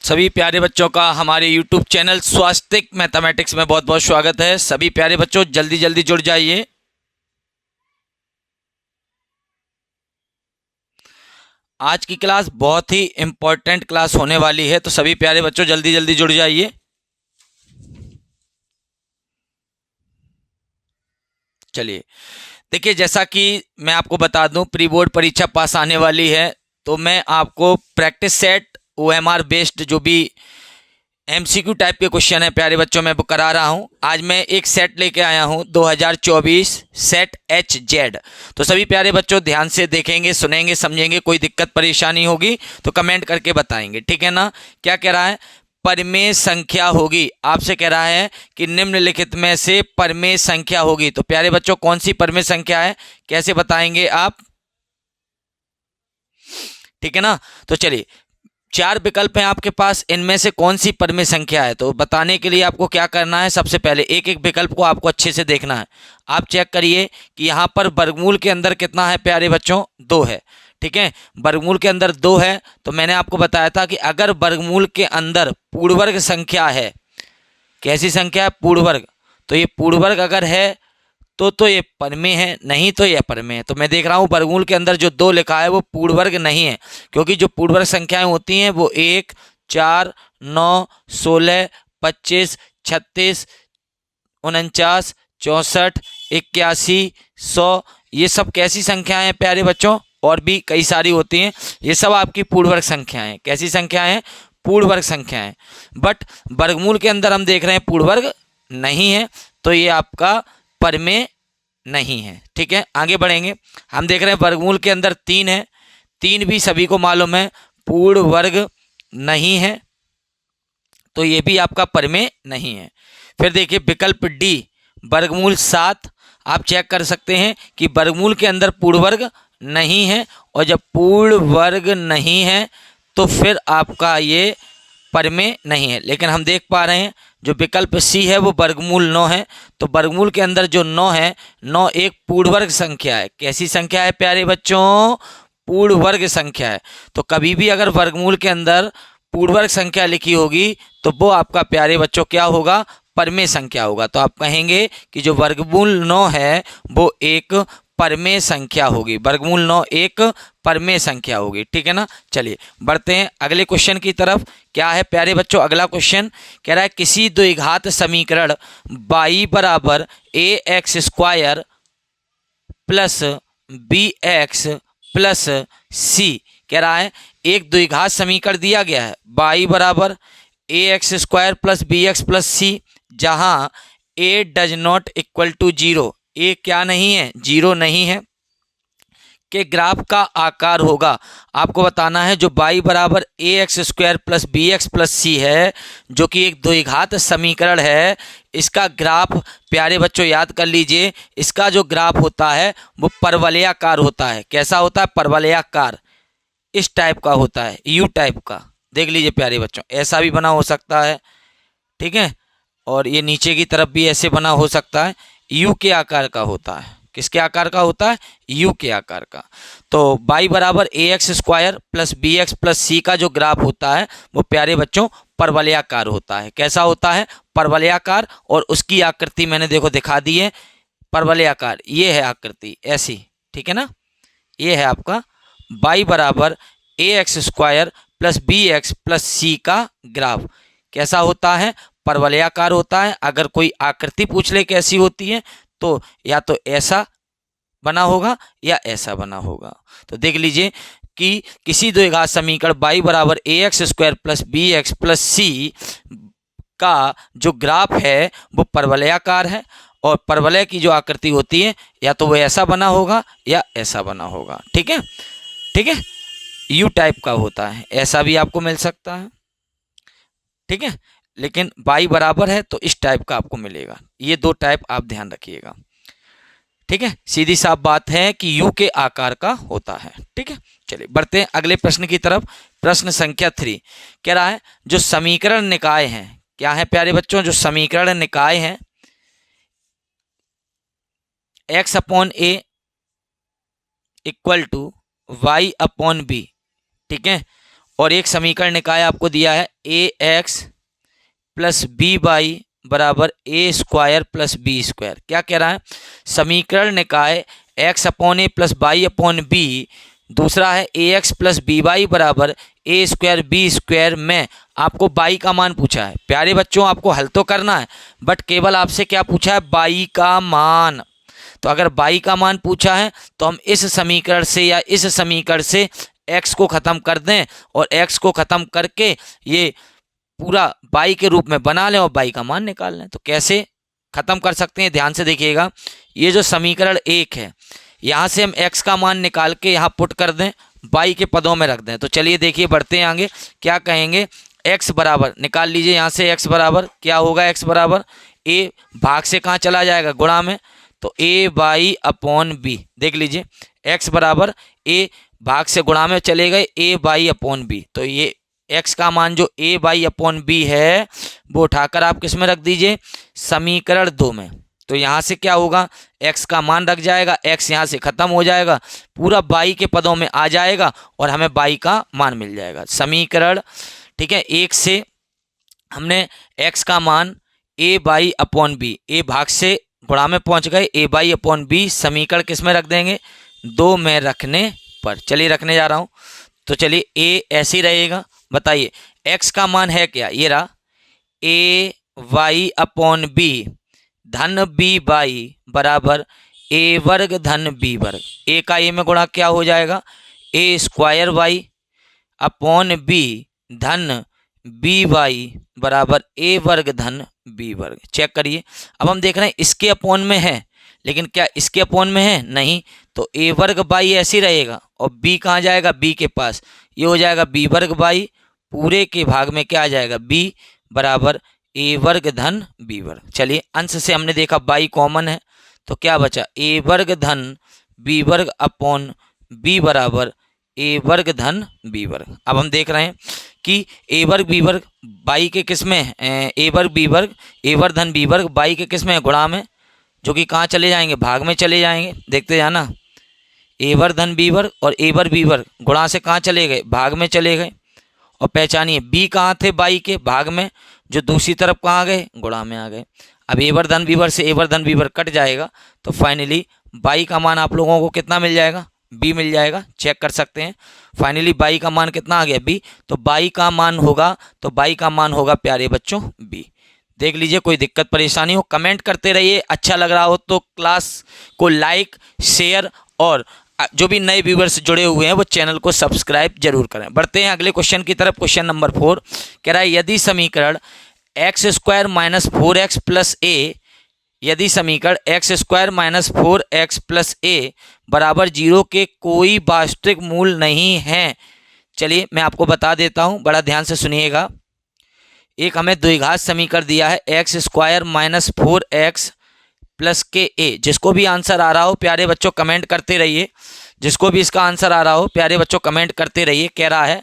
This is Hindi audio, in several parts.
सभी प्यारे बच्चों का हमारे YouTube चैनल स्वास्तिक मैथमेटिक्स में बहुत बहुत स्वागत है। सभी प्यारे बच्चों जल्दी जल्दी जुड़ जाइए। आज की क्लास बहुत ही इम्पोर्टेंट क्लास होने वाली है, तो सभी प्यारे बच्चों जल्दी जल्दी जुड़ जाइए। चलिए देखिए, जैसा कि मैं आपको बता दूं, प्री बोर्ड परीक्षा पास आने वाली है, तो मैं आपको प्रैक्टिस सेट OMR बेस्ड जो भी MCQ टाइप के क्वेश्चन है प्यारे बच्चों, मैं वो करा रहा हूं। आज मैं एक सेट लेके आया हूं 2024 सेट HZ। तो सभी प्यारे बच्चों ध्यान से देखेंगे, सुनेंगे, समझेंगे। कोई दिक्कत परेशानी होगी तो कमेंट करके बताएंगे, ठीक है ना। क्या कह रहा है? परमेय संख्या होगी। आपसे कह रहा है कि निम्नलिखित में से परमेय संख्या होगी। तो प्यारे बच्चों कौन सी परमेय संख्या है, कैसे बताएंगे आप? ठीक है ना। तो चलिए, चार विकल्प हैं आपके पास, इनमें से कौन सी परमेय संख्या है। तो बताने के लिए आपको क्या करना है, सबसे पहले एक एक विकल्प को आपको अच्छे से देखना है। आप चेक करिए कि यहाँ पर वर्गमूल के अंदर कितना है प्यारे बच्चों, 2 है। ठीक है, वर्गमूल के अंदर 2 है। तो मैंने आपको बताया था कि अगर वर्गमूल के अंदर पूर्ण वर्ग संख्या है, कैसी संख्या है? पूर्ण वर्ग। तो ये पूर्ण वर्ग अगर है तो ये परमेय है, नहीं तो ये अपरमेय है। तो मैं देख रहा हूँ वर्गमूल के अंदर जो 2 लिखा है वो पूर्ण वर्ग नहीं है, क्योंकि जो पूर्ण वर्ग संख्याएं होती हैं वो 1, 4, 9, 16, 25, 36, 49, 64, 81, 100, ये सब कैसी संख्याएं हैं प्यारे बच्चों? और भी कई सारी होती हैं। ये सब आपकी पूर्ण वर्ग संख्याएं हैं। कैसी संख्याएं हैं? पूर्ण वर्ग संख्याएं। बट वर्गमूल के अंदर हम देख रहे हैं पूर्ण वर्ग नहीं है, तो ये आपका परमेय नहीं है। ठीक है, आगे बढ़ेंगे। हम देख रहे हैं वर्गमूल के अंदर 3 है, 3 भी सभी को मालूम है पूर्ण वर्ग नहीं है, तो ये भी आपका परमेय नहीं है। फिर देखिए विकल्प डी, वर्गमूल 7। आप चेक कर सकते हैं कि वर्गमूल के अंदर पूर्ण वर्ग नहीं है, और जब पूर्ण वर्ग नहीं है तो फिर आपका ये परमेय नहीं है। लेकिन हम देख पा रहे हैं जो विकल्प सी है वो वर्गमूल 9 है। तो वर्गमूल के अंदर जो 9 है, 9 एक पूर्ण वर्ग संख्या है। कैसी संख्या है प्यारे बच्चों? पूर्ण वर्ग संख्या है। तो कभी भी अगर वर्गमूल के अंदर पूर्ण वर्ग संख्या लिखी होगी तो वो आपका प्यारे बच्चों क्या होगा? परमेय संख्या होगा। तो आप कहेंगे कि जो वर्गमूल 9 है वो एक परमेय संख्या होगी। वर्गमूल 9 एक परमेय संख्या होगी। ठीक है ना। चलिए बढ़ते हैं अगले क्वेश्चन की तरफ। क्या है प्यारे बच्चों अगला क्वेश्चन? कह रहा है किसी द्विघात समीकरण y बराबर ax² plus bx plus c, कह रहा है एक द्विघात समीकरण दिया गया है y बराबर ax² plus bx plus c, जहां a does not equal to 0, A क्या नहीं है? 0 नहीं है, के ग्राफ का आकार होगा। आपको बताना है जो y बराबर ax² plus bx plus c है, जो कि एक द्विघात समीकरण है, इसका ग्राफ प्यारे बच्चों याद कर लीजिए, इसका जो ग्राफ होता है वो परवलयाकार होता है। कैसा होता है? परवलयाकार। इस टाइप का होता है, यू टाइप का। देख लीजिए प्यारे बच्चों, ऐसा भी बना हो सकता है, ठीक है, और ये नीचे की तरफ भी ऐसे बना हो सकता है। यू के आकार का होता है। किसके आकार का होता है? यू के आकार का। तो y बराबर ax² plus bx plus c का जो ग्राफ होता है वो प्यारे बच्चों परवलयाकार होता है। कैसा होता है? परवलयाकार। और उसकी आकृति मैंने देखो दिखा दी है, परवलयाकार। ये है आकृति ऐसी, ठीक है ना। ये है आपका y बराबर ax² plus bx plus c का ग्राफ। कैसा होता है? परवलयाकार होता है। अगर कोई आकृति पूछ ले कैसी होती है, तो या तो ऐसा बना होगा या ऐसा बना होगा। तो देख लीजिए कि किसी द्विघात समीकरण y बराबर ax² plus bx plus c का जो ग्राफ है वो परवलयाकार है, और परवलय की जो आकृति होती है या तो वो ऐसा बना होगा या ऐसा बना होगा। ठीक है, ठीक है, यू टाइप का होता है, ऐसा भी आपको मिल सकता है। ठीक है, लेकिन y बराबर है तो इस टाइप का आपको मिलेगा। ये 2 टाइप आप ध्यान रखिएगा। ठीक है, सीधी साफ बात है कि यू के आकार का होता है। ठीक है, चलिए बढ़ते हैं अगले प्रश्न की तरफ। प्रश्न संख्या 3 कह रहा है जो समीकरण निकाय हैं, क्या है प्यारे बच्चों? जो समीकरण निकाय हैं x/a इक्वल टू y/b, ठीक है, और एक समीकरण निकाय आपको दिया है ए एक्स प्लस बी वाई बराबर ए स्क्वायर प्लस बी स्क्वायर। क्या कह रहा है? समीकरण निकाय एक्स अपॉन ए प्लस वाई अपॉन बी, दूसरा है ए एक्स प्लस बी वाई बराबर ए स्क्वायर बी स्क्वायर में आपको बाई का मान पूछा है। प्यारे बच्चों, आपको हल तो करना है, बट केवल आपसे क्या पूछा है? बाई का मान। तो अगर बाई का मान पूछा है तो हम इस समीकरण से या इस समीकरण से x को ख़त्म कर दें और x को ख़त्म करके ये पूरा बाई के रूप में बना लें और बाई का मान निकाल लें। तो कैसे ख़त्म कर सकते हैं? ध्यान से देखिएगा। ये जो समीकरण 1 है, यहाँ से हम x का मान निकाल के यहाँ पुट कर दें, बाई के पदों में रख दें। तो चलिए देखिए, बढ़ते हैं आगे। क्या कहेंगे? x बराबर निकाल लीजिए यहाँ से। x बराबर क्या होगा? x बराबर a भाग से कहाँ चला जाएगा? गुणा में। तो a बाई अपॉन बी। देख लीजिए, x बराबर a भाग से गुणा में चले गए a बाई अपॉन बी। तो ये x का मान जो a बाई अपॉन बी है वो उठाकर आप किस में रख दीजिए? समीकरण 2 में। तो यहाँ से क्या होगा? x का मान रख जाएगा, x यहाँ से खत्म हो जाएगा, पूरा बाई के पदों में आ जाएगा और हमें बाई का मान मिल जाएगा। समीकरण, ठीक है, 1 से हमने x का मान a by upon B, a भाग से गुणा में पहुँच गए, a बाई अपॉन बी समीकरण किस में रख देंगे? 2 में रखने पर। चलिए रखने जा रहा हूँ। तो चलिए a ऐसे ही रहेगा। बताइए x का मान है क्या? ये रहा a वाई अपॉन बी धन बी बाई बराबर a वर्ग धन b वर्ग। a का a में गुणा क्या हो जाएगा? a square Y upon b धन b वाई बराबर a वर्ग धन b वर्ग। चेक करिए। अब हम देख रहे हैं इसके अपॉन में है, लेकिन क्या इसके अपॉन में है? नहीं। तो a वर्ग बाई ऐसे ही रहेगा और b कहाँ जाएगा? b के पास। ये हो जाएगा b वर्ग बाई, पूरे के भाग में क्या आ जाएगा? b बराबर a वर्ग धन b वर्ग। चलिए, अंश से हमने देखा बाई कॉमन है, तो क्या बचा? a वर्ग धन b वर्ग अपॉन b बराबर a वर्ग धन b वर्ग। अब हम देख रहे हैं कि a वर्ग b वर्ग बाई के किस में है? a वर्ग b वर्ग a वर्ग धन b वर्ग बाई के किस में है? गुणा में, जो कि कहाँ चले जाएंगे? भाग में चले जाएंगे। देखते जाना, a वर्ग धन b वर्ग और a वर्ग b वर्ग गुणा से कहाँ चले गए? भाग में चले गए। और पहचानिए b कहाँ थे? बाई के भाग में, जो दूसरी तरफ कहाँ गए? गुणा में आ गए। अब a वर्ग धन b वर्ग से a वर्ग धन b वर्ग कट जाएगा, तो फाइनली बाई का मान आप लोगों को कितना मिल जाएगा? b मिल जाएगा। चेक कर सकते हैं। फाइनली बाई का मान कितना आ गया? b। तो बाई का मान होगा, तो बाई का मान होगा प्यारे बच्चों b। देख लीजिए, कोई दिक्कत परेशानी हो कमेंट करते रहिए। अच्छा लग रहा हो तो क्लास को लाइक, शेयर और जो भी नए व्यूवर्स जुड़े हुए हैं वो चैनल को सब्सक्राइब जरूर करें। बढ़ते हैं अगले क्वेश्चन की तरफ। क्वेश्चन नंबर 4 कह रहा है, यदि समीकरण X square minus 4x plus A, यदि समीकरण X square minus 4x plus A बराबर 0 के कोई वास्तविक मूल नहीं है। चलिए मैं आपको बता देता हूँ, बड़ा ध्यान से सुनिएगा। एक हमें द्विघात समीकरण दिया है x square minus 4x plus के ए। जिसको भी आंसर आ रहा हो प्यारे बच्चों कमेंट करते रहिए, जिसको भी इसका आंसर आ रहा हो प्यारे बच्चों कमेंट करते रहिए। कह रहा है,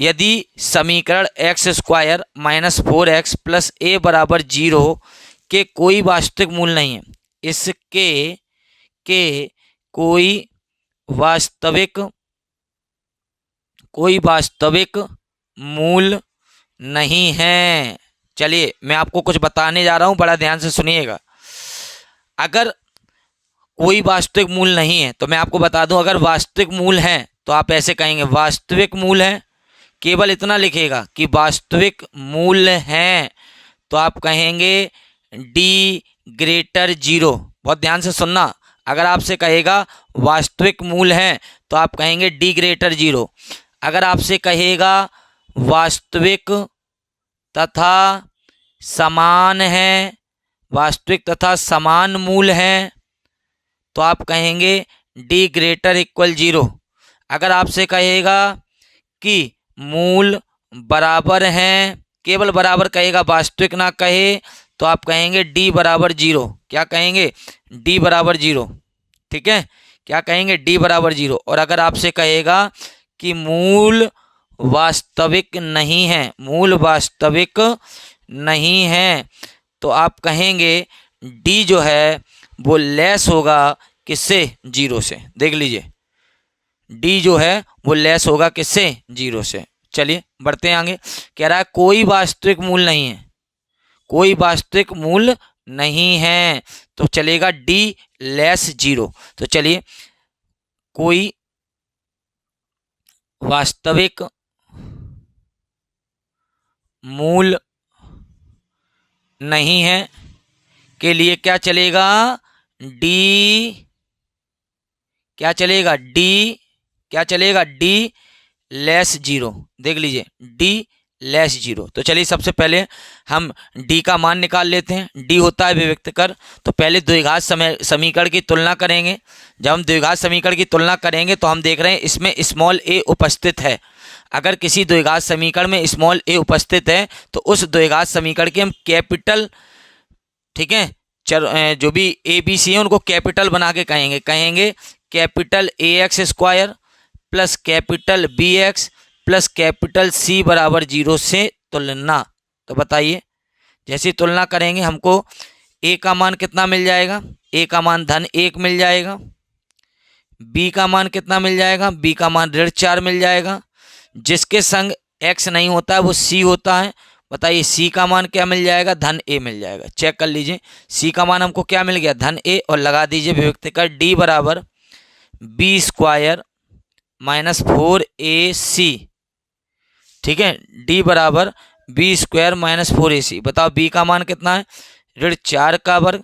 यदि समीकरण X square minus 4x plus A बराबर 0 के कोई वास्तविक मूल नहीं है, इसके के कोई वास्तविक मूल नहीं है। चलिए मैं आपको कुछ बताने जा रहा हूं, बड़ा ध्यान से सुनिएगा। अगर कोई वास्तविक मूल नहीं है तो मैं आपको बता दूं, अगर वास्तविक मूल है तो आप ऐसे कहेंगे वास्तविक मूल है, केवल इतना लिखेगा कि वास्तविक मूल है, तो आप कहेंगे d ग्रेटर 0। बहुत ध्यान से सुनना, अगर आपसे कहेगा वास्तविक मूल है तो आप कहेंगे d ग्रेटर 0। अगर आपसे कहेगा वास्तविक तथा समान है, वास्तविक तथा समान मूल है, तो आप कहेंगे d ग्रेटर इक्वल 0। अगर आपसे कहेगा कि मूल बराबर हैं, केवल बराबर कहेगा, वास्तविक ना कहे, तो आप कहेंगे d बराबर 0। क्या कहेंगे? d बराबर 0। ठीक है, क्या कहेंगे? d बराबर 0। और अगर आपसे कहेगा कि मूल वास्तविक नहीं है, मूल वास्तविक नहीं है, तो आप कहेंगे d जो है वो लेस होगा किससे? 0 से। देख लीजिए, d जो है वो लेस होगा किससे? 0 से। चलिए बढ़ते हैं आगे। कह रहा है कोई वास्तविक मूल नहीं है, कोई वास्तविक मूल नहीं है, तो चलेगा डी लेस जीरो। तो चलिए कोई वास्तविक मूल नहीं है के लिए क्या चलेगा, डी, क्या चलेगा डी, क्या चलेगा डी लेस जीरो। देख लीजिए डी लेस जीरो। तो चलिए सबसे पहले हम डी का मान निकाल लेते हैं। डी होता है विविक्तकर। तो पहले द्विघात समीकरण की तुलना करेंगे। जब हम द्विघात समीकरण की तुलना करेंगे तो हम देख रहे हैं इसमें स्मॉल ए उपस्थित है। अगर किसी द्विघात समीकरण में स्मॉल ए उपस्थित है तो उस द्विघात समीकरण के हम कैपिटल, ठीक है, जो भी ए बी सी है उनको कैपिटल बना के कहेंगे capital A X square plus capital B X plus capital C बराबर जीरो से तुलना। तो बताइए जैसी तुलना करेंगे हमको ए का मान कितना मिल जाएगा, ए का मान धन 1 मिल जाएगा, बी का मान कितना मिल जाएगा, बी का मान ऋण 4 मिल जाएगा। जिसके संग एक्स नहीं होता है वो सी होता है। बताइए सी का मान क्या मिल जाएगा, धन ए मिल जाएगा। चेक कर लीजिए सी का मान हमको क्या मिल गया, धन ए, और लगा दीजिए विभक्त कर डी बराबर बी स्क्वायर माइनस 4ac, ठीक है, डी बराबर बी स्क्वायर माइनस 4ac। बताओ बी का मान कितना है, ऋण 4 का वर्ग,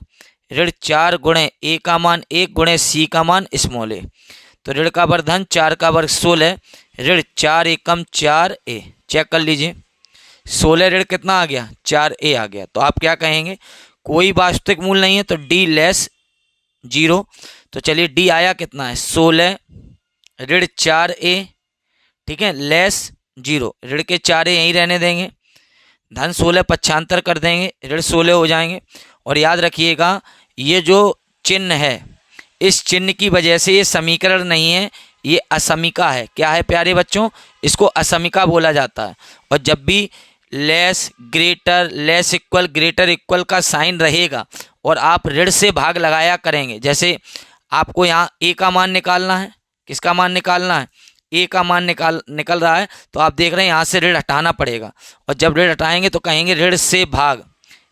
ऋण 4 गुणे ए का मान 1 गुणे सी का मान स्मॉल ए। तो ऋण का वर्ग धन 4 का वर्ग 16, ऋण 4 एकम 4a। चेक कर लीजिए 16 ऋण कितना आ गया, 4a आ गया। तो आप क्या कहेंगे, कोई वास्तविक मूल नहीं है तो डी लेस जीरो। तो चलिए डी आया कितना है 16 ऋण 4a, ठीक है, लेस जीरो। ऋण के 4a यहीं रहने देंगे, धन 16 पक्षांतर कर देंगे, ऋण 16 हो जाएंगे। और याद रखिएगा ये जो चिन्ह है इस चिन्ह की वजह से ये समीकरण नहीं है, ये असमीका है। क्या है प्यारे बच्चों, इसको असमीका बोला जाता है। और जब भी less greater, less equal, greater equal का साइन रहेगा और आप ऋण से भाग लगाया करेंगे, जैसे आपको यहाँ ए का मान निकालना है, किसका मान निकालना है, ए का मान निकल रहा है, तो आप देख रहे हैं यहाँ से ऋण हटाना पड़ेगा। और जब ऋण हटाएंगे तो कहेंगे ऋण से भाग।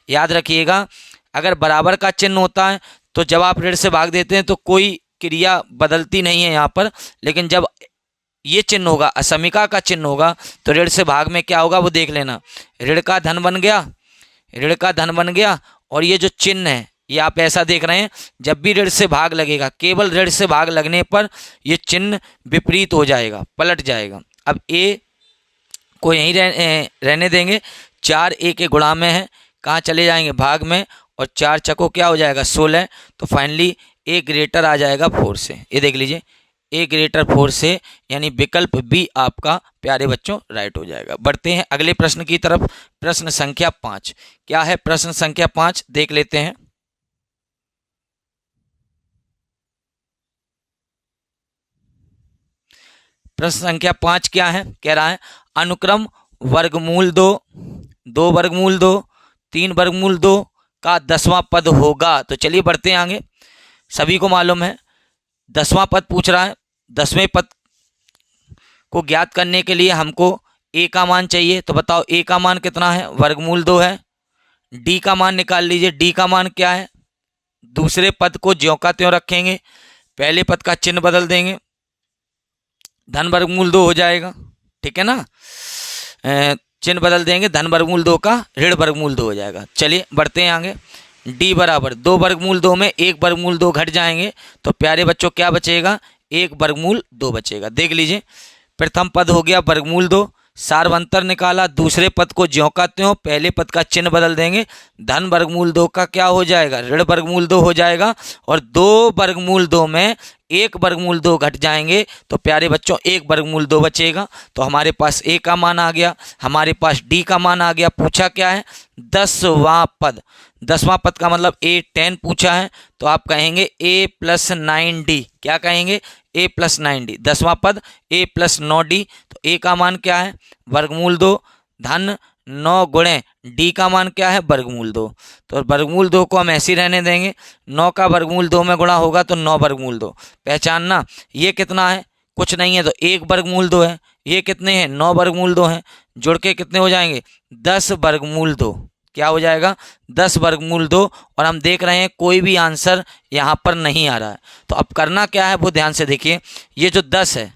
याद रखिएगा अगर बराबर का चिन्ह होता है तो जब आप ऋण से भाग देते हैं तो कोई क्रिया बदलती नहीं है यहाँ पर, लेकिन जब ये चिन्ह होगा, असमीका का चिन्ह होगा, तो ऋण से भाग में क्या होगा वो देख लेना। ऋण का धन बन गया, ऋण का धन बन गया, और ये जो चिन्ह है ये आप ऐसा देख रहे हैं, जब भी ऋण से भाग लगेगा, केवल ऋण से भाग लगने पर ये चिन्ह विपरीत हो जाएगा, पलट जाएगा। अब ए को यहीं रहने देंगे, 4a के गुणा में है, कहाँ चले जाएंगे, भाग में, और 4 चको क्या हो जाएगा 16। तो फाइनली ए ग्रेटर आ जाएगा 4 से। ये देख लीजिए ए ग्रेटर 4 से, यानी विकल्प बी आपका प्यारे बच्चों राइट हो जाएगा। बढ़ते हैं अगले प्रश्न की तरफ। प्रश्न संख्या 5 क्या है, प्रश्न संख्या 5 देख लेते हैं। प्रश्न संख्या 5 क्या है, कह रहा है अनुक्रम वर्गमूल 2, 2 वर्गमूल 2, 3 वर्गमूल 2 का 10वां पद होगा। तो चलिए बढ़ते हैं आगे। सभी को मालूम है 10वां पद पूछ रहा है। 10वें पद को ज्ञात करने के लिए हमको ए का मान चाहिए। तो बताओ ए का मान कितना है, वर्गमूल 2 है। डी का मान निकाल लीजिए, डी का मान क्या है, दूसरे पद को ज्यों का त्यों रखेंगे, पहले पद का चिन्ह बदल देंगे, धन वर्गमूल 2 हो जाएगा, ठीक है ना, चिन्ह बदल देंगे, धन वर्गमूल 2 का ऋण वर्गमूल 2 हो जाएगा। चलिए बढ़ते हैं आगे। डी बराबर 2 वर्गमूल 2 में 1 वर्गमूल 2 घट जाएंगे, तो प्यारे बच्चों क्या बचेगा, 1 वर्गमूल 2 बचेगा। देख लीजिए प्रथम पद हो गया वर्गमूल 2, सार्वंतर निकाला, दूसरे पद को ज्यों का त्यों, पहले पद का चिन्ह बदल देंगे, धन वर्गमूल 2 का क्या हो जाएगा, ऋण वर्गमूल 2 हो जाएगा। और 2 वर्गमूल 2 में 1 वर्गमूल 2 घट जाएंगे, तो प्यारे बच्चों 1 वर्गमूल 2 बचेगा। तो हमारे पास ए का मान आ गया, हमारे पास डी का मान आ गया। पूछा क्या है, 10वां पद, 10वां पद का मतलब ए 10 पूछा है, तो आप कहेंगे ए प्लस 9d। क्या कहेंगे, ए प्लस 9d। 10वां पद ए प्लस 9d। तो ए का मान क्या है, वर्गमूल 2 धन 9 गुणे डी का मान क्या है, वर्गमूल 2। तो वर्गमूल 2 को हम ऐसे ही रहने देंगे, 9 का वर्गमूल 2 में गुणा होगा तो 9 वर्गमूल 2। पहचानना ये कितना है, कुछ नहीं है तो 1 वर्गमूल 2 है। ये कितने हैं? 9 वर्गमूल 2 हैं। जुड़ के कितने हो जाएंगे? 10 वर्गमूल 2। क्या हो जाएगा? 10 वर्गमूल 2। और हम देख रहे हैं कोई भी आंसर यहाँ पर नहीं आ रहा है। तो अब करना क्या है वो ध्यान से देखिए। ये जो 10 है,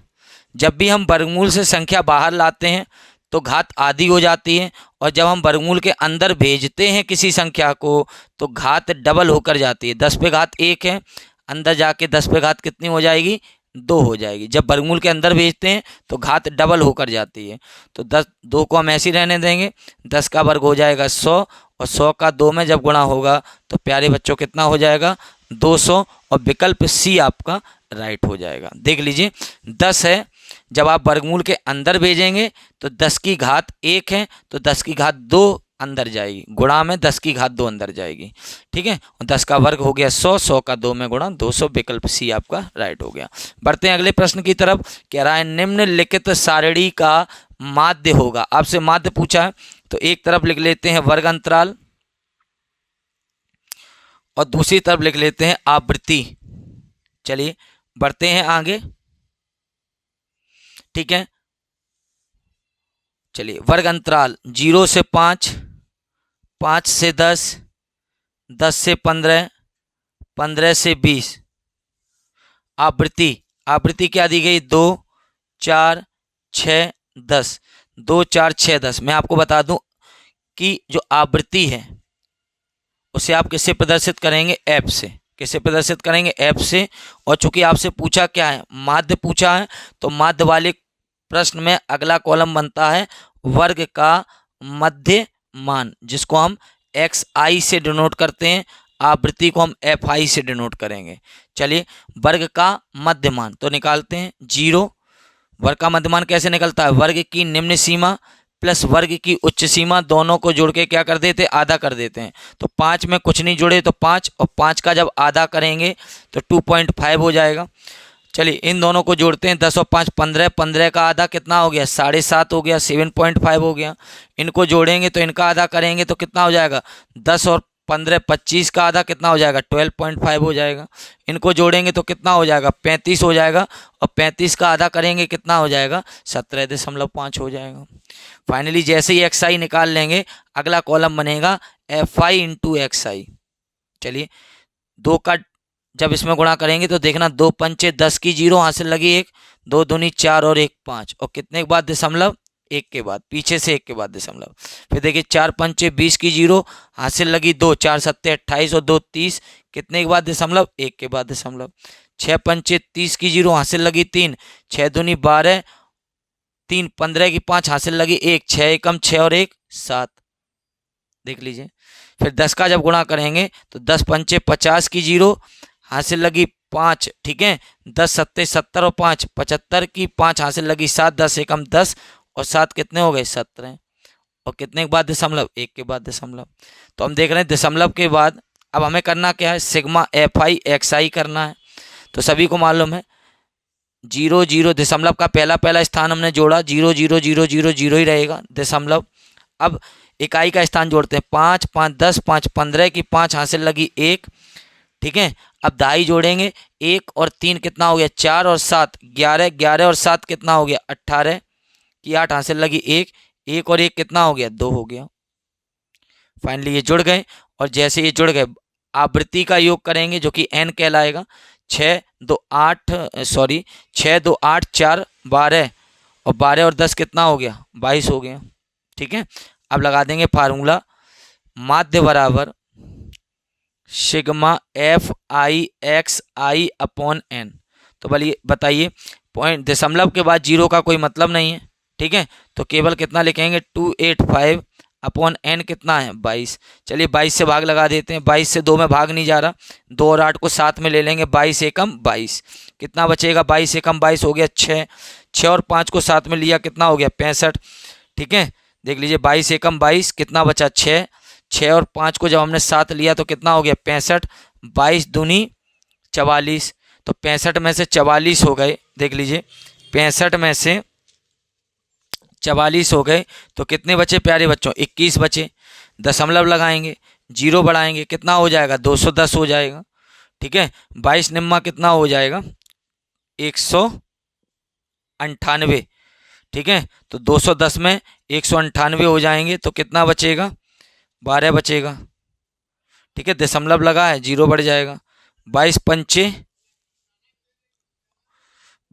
जब भी हम वर्गमूल से संख्या बाहर लाते हैं तो घात आधी हो जाती है, और जब हम वर्गमूल के अंदर भेजते हैं किसी संख्या को तो घात डबल होकर जाती है। 10 पे घात 1 है, अंदर जाके 10 पे घात कितनी हो जाएगी? 2 हो जाएगी। जब वर्गमूल के अंदर भेजते हैं तो घात डबल होकर जाती है। तो 2 को हम ऐसे ही रहने देंगे। 10 का वर्ग हो जाएगा 100, और 100 का 2 में जब गुणा होगा तो प्यारे बच्चों कितना हो जाएगा? 200। और विकल्प सी आपका राइट हो जाएगा। देख लीजिए 10 है, जब आप वर्गमूल के अंदर भेजेंगे तो 10 की घात 1 है तो 10 की घात 2 अंदर जाएगी, गुणा में 10 की घात 2 अंदर जाएगी। ठीक है, और 10 का वर्ग हो गया 100, 100 का 2 में गुणा 200। विकल्प सी आपका राइट हो गया। बढ़ते हैं अगले प्रश्न की तरफ। कह रहा है निम्नलिखित सारणी का माध्य होगा। आपसे माध्य पूछा है तो एक तरफ लिख लेते हैं वर्ग अंतराल और दूसरी तरफ लिख लेते हैं आवृत्ति। चलिए बढ़ते हैं आगे। ठीक है, चलिए वर्ग अंतराल 0 से 5, 5 से 10, 10 से 15, 15 से 20। आवृत्ति, आवृत्ति क्या दी गई? 2, 4, 6, 10। 2, 4, 6, 10। मैं आपको बता दूं कि जो आवृत्ति है उसे आप किससे प्रदर्शित करेंगे? एफ से। किससे प्रदर्शित करेंगे? एफ से। और चूंकि आपसे पूछा क्या है? माध्य पूछा है, तो माध्य वाले प्रश्न में अगला कॉलम बनता है वर्ग का मध्य मान, जिसको हम एक्स आई से डिनोट करते हैं। आवृत्ति को हम एफ आई से डिनोट करेंगे। चलिए वर्ग का मध्य मान तो निकालते हैं 0। वर्ग का मध्य मान कैसे निकलता है? वर्ग की निम्न सीमा प्लस वर्ग की उच्च सीमा दोनों को जोड़ के क्या कर देते? आधा कर देते हैं। तो 5 में कुछ नहीं जुड़े तो 5, और 5 का जब आधा करेंगे तो 2.5 हो जाएगा। चलिए इन दोनों को जोड़ते हैं। 10 और 5 15, 15 का आधा कितना हो गया? 7.5 हो गया, 7.5 हो गया। इनको जोड़ेंगे तो इनका आधा करेंगे तो कितना हो जाएगा? 10 और 15 25 का आधा कितना हो जाएगा? 12.5 हो जाएगा। इनको जोड़ेंगे तो कितना हो जाएगा? 35 हो जाएगा, और 35 का आधा करेंगे कितना हो जाएगा? 17.5 हो जाएगा। फाइनली जैसे ही एक्स आई निकाल लेंगे अगला कॉलम बनेगा एफ आई इंटू एक्स आई। चलिए 2 का जब इसमें गुणा करेंगे तो देखना 2 पंचे 10 की 0 हासिल लगी 1, 2 दूनी 4 और 1 5, और कितने के बाद दशमलव? 1 के बाद, पीछे से 1 के बाद दशमलव। फिर देखिए 4 पंचे 20 की 0 हासिल लगी 2, 4 सत्ते 28 और 2 30, कितने के बाद दशमलव? 1 के बाद दशमलव। 6 पंचे 30 की 0 हासिल लगी 3, 6 दूनी 12, 3 15 की 5 हासिल लगी 1, 6 एकम 6 और 1 7। देख लीजिए फिर 10 का जब गुणा करेंगे तो 10 पंचे 50 की 0 हासिल लगी 5। ठीक है, 10 सत्ते 70 और 5 75 की 5 हासिल लगी 7, 10 एकम 10 और 7 कितने हो गए? 17। और कितने के बाद दशमलव? 1 के बाद दशमलव। तो हम देख रहे हैं दशमलव के बाद अब हमें करना क्या है? सिग्मा एफ आई एक्स आई करना है। तो सभी को मालूम है 0 0 दशमलव का पहला स्थान हमने जोड़ा, 0 0 0 0 0 ही रहेगा दशमलव। अब इकाई का स्थान जोड़ते हैं, 5 5 10 5 15 की 5 हासिल लगी 1। ठीक है, अब दाई जोड़ेंगे 1 और 3 कितना हो गया? 4 और 7 11, 11 और 7 कितना हो गया? 18 की 8 हासिल लगी 1, 1 और 1 कितना हो गया? 2 हो गया। फाइनली ये जुड़ गए, और जैसे ये जुड़ गए आवृत्ति का योग करेंगे जो कि n कहलाएगा। 6 2 8 सॉरी 6 2 8 4 12, और 12 और 10 कितना हो गया? 22 हो गया। ठीक है, अब लगा देंगे फार्मूला माध्य बराबर sigma F I X I upon N. तो बोलिए बताइए, पॉइंट दशमलव के बाद 0 का कोई मतलब नहीं है। ठीक है, तो केवल कितना लिखेंगे? 285 अपॉन एन कितना है? 22। चलिए 22 से भाग लगा देते हैं। 22 से 2 में भाग नहीं जा रहा, 2 और 8 को साथ में ले लेंगे। 22 एकम 22, कितना बचेगा? 22 एकम 22 हो गया 6, 6 और 5 को साथ में लिया कितना हो गया? 65। ठीक है, देख लीजिए 22 एकम 22 कितना बचा? 6, 6 और 5 को जब हमने साथ लिया तो कितना हो गया? 65। 22 दूनी 44, तो 65 में से 44 हो गए। देख लीजिए 65 में से 44 हो गए तो कितने बचे प्यारे बच्चों? 21 बचे। दशमलव लगाएंगे, 0 बढ़ाएंगे, कितना हो जाएगा? 210 हो जाएगा। ठीक है, 22 निम्मा कितना हो जाएगा? 110 98, ठीक है। तो 210 में 198 हो जाएंगे तो कितना बचेगा, 12 बचेगा, ठीक है। दशमलव लगा है, जीरो बढ़ जाएगा, 22 पंचे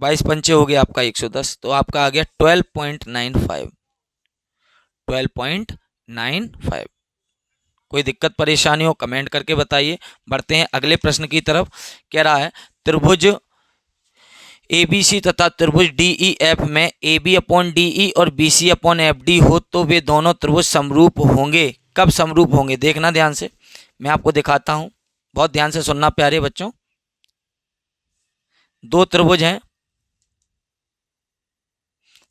22 पंचे हो गया आपका 110, तो आपका आ गया 12.95, 12.95। कोई दिक्कत परेशानी हो कमेंट करके बताइए। बढ़ते हैं अगले प्रश्न की तरफ। कह रहा है त्रिभुज ABC तथा त्रिभुज DEF में AB अपॉन DE और BC अपॉन FD हो तो वे दोनों त्रिभुज समरूप होंगे। कब समरूप होंगे, देखना ध्यान से, मैं आपको दिखाता हूं, बहुत ध्यान से सुनना प्यारे बच्चों। दो त्रिभुज हैं,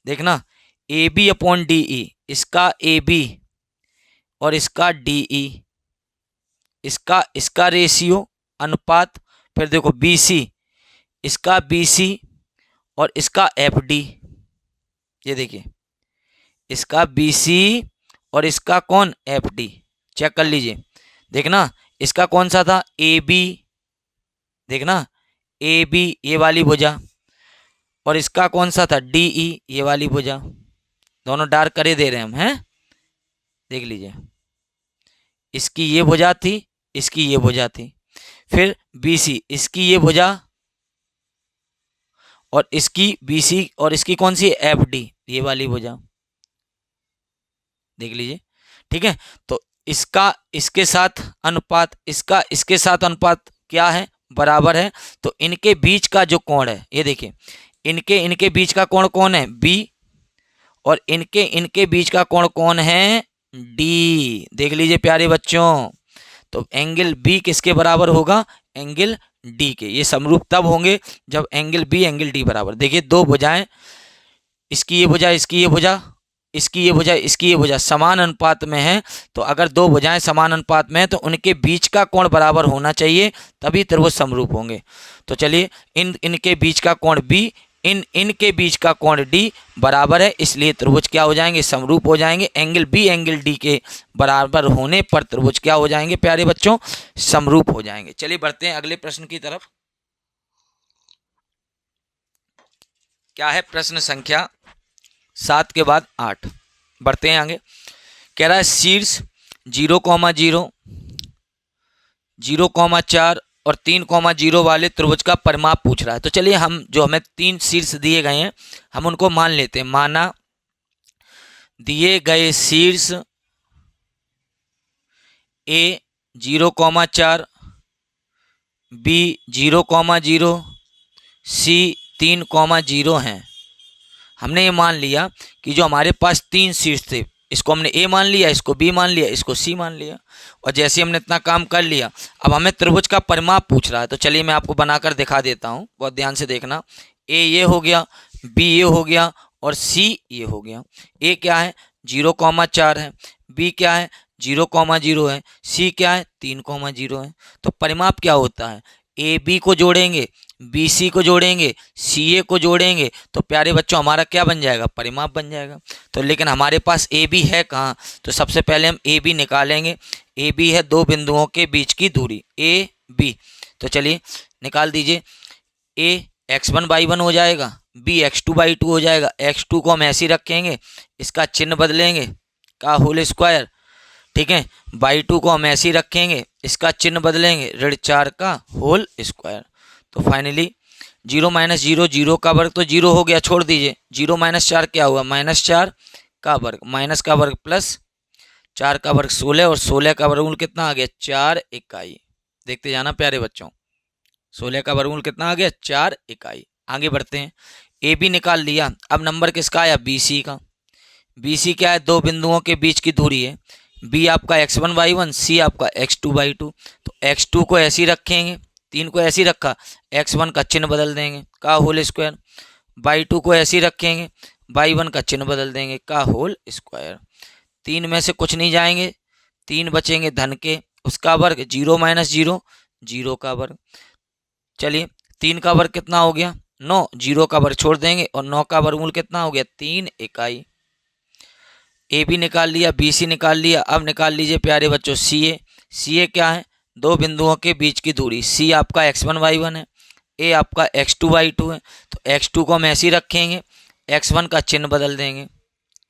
देखना, AB अपॉन DE, इसका AB और इसका DE, इसका रेशियो अनुपात, फिर देखो BC, इसका BC और इसका FD, ये देखिए इसका BC और इसका कौन, FD, चेक कर लीजिए। देखना इसका कौन सा था, AB, देखना AB ये वाली भुजा, और इसका कौन सा था, DE ये वाली भुजा, दोनों डार्क करे दे रहे हैं हम, हैं, देख लीजिए, इसकी ये भुजा थी, इसकी ये भुजा थी, फिर BC इसकी ये भुजा और इसकी BC और इसकी कौन सी, FD ये वाली भुजा, देख लीजिए, ठीक है। तो इसका इसके साथ अनुपात, इसका इसके साथ अनुपात क्या है, बराबर है। तो इनके बीच का जो कोण है, ये देखिए, इनके बीच का कोण कौन है, B, और इनके बीच का कोण कौन है, D, देख लीजिए प्यारे बच्चों। तो एंगल B किसके बराबर होगा, एंगल D के। ये समरूप तब होंगे जब एंगल B एंगल D बराबर। देखिए दो भुजाएं, इसकी ये भुजा, इसकी ये भुजा, इसकी ये भुजा, इसकी ये भुजा समान अनुपात में है। तो अगर दो भुजाएं समान अनुपात में है तो उनके बीच का कोण बराबर होना चाहिए, तभी त्रिभुज समरूप होंगे। तो चलिए इनके बीच का कोण B, इनके बीच का कोण D बराबर है, इसलिए त्रिभुज क्या हो जाएंगे, समरूप हो जाएंगे। एंगल B एंगल D के बराबर होने पर त्रिभुज क्या हो जाएंगे प्यारे बच्चों, समरूप हो जाएंगे। चलिए बढ़ते हैं अगले प्रश्न की तरफ। क्या है प्रश्न संख्या 7 के बाद 8, बढ़ते हैं आगे। कह रहा है शीर्ष 0,0, 0,4 और 3,0 वाले त्रिभुज का परिमाप पूछ रहा है। तो चलिए हम जो हमें 3 शीर्ष दिए गए हैं हम उनको मान लेते हैं। माना दिए गए शीर्ष A 0,4, B 0,0, C 3,0 हैं। हमने ये मान लिया कि जो हमारे पास 3 शीर्ष थे, इसको हमने A मान लिया, इसको B मान लिया, इसको C मान लिया, और जैसे हमने इतना काम कर लिया, अब हमें त्रिभुज का परिमाप पूछ रहा है। तो चलिए मैं आपको बनाकर दिखा देता हूँ, बहुत ध्यान से देखना। A ये हो गया, B ये हो गया और C ये हो गया। A क्या है, 0,4 है, B क्या है, 0,0 है, C क्या है, 3,0 है। तो परिमाप क्या होता है, AB को जोड़ेंगे, BC को जोड़ेंगे, CA को जोड़ेंगे, तो प्यारे बच्चों हमारा क्या बन जाएगा, परिमाप बन जाएगा। तो लेकिन हमारे पास AB है कहाँ, तो सबसे पहले हम AB निकालेंगे। AB है दो बिंदुओं के बीच की दूरी, AB। तो चलिए निकाल दीजिए, A x1/1 हो जाएगा, B x2/2 हो जाएगा। x2 को हम ऐसे ही रखेंगे, इसका चिन्ह बदलेंगे, का होल स्क्वायर, ठीक है। बाई 2 को हम ऐसे ही रखेंगे, इसका चिन्ह बदलेंगे, ऋण 4 का होल स्क्वायर। तो फाइनली 0 - 0 0 का वर्ग तो 0 हो गया, छोड़ दीजिए। 0 - 4 क्या हुआ, -4 का वर्ग, माइनस का वर्ग प्लस 4 का वर्ग 16, और 16 का वर्गमूल कितना आ गया, 4 इकाई। देखते जाना प्यारे बच्चों, 16 का वर्गमूल कितना आ गया, 4 इकाई। आगे बढ़ते हैं, AB निकाल लिया, अब नंबर किसका आया, BC का। BC क्या है, दो बिंदुओं के बीच की दूरी है। B आपका x1/1, C आपका x2/2। तो x2 को ऐसे ही रखेंगे, 3 को ऐसे ही रखा, x1 का चिन्ह बदल देंगे, का होल स्क्वायर। बाई 2 को ऐसे ही रखेंगे, बाई 1 का चिन्ह बदल देंगे, का होल स्क्वायर। 3 में से कुछ नहीं जाएंगे, 3 बचेंगे धन के, उसका वर्ग, 0 - 0 0 का वर्ग। चलिए 3 का वर्ग कितना हो गया, 9, 0 का वर्ग छोड़ देंगे, और 9 का वर्गमूल कितना हो गया, 3 इकाई। AB निकाल लिया, BC निकाल लिया, अब निकाल लीजिए प्यारे बच्चों CA। CA क्या है, दो बिंदुओं के बीच की दूरी। C आपका x1/1 है, A आपका x2/2 है। तो x2 को हम ऐसे ही रखेंगे, x1 का चिन्ह बदल देंगे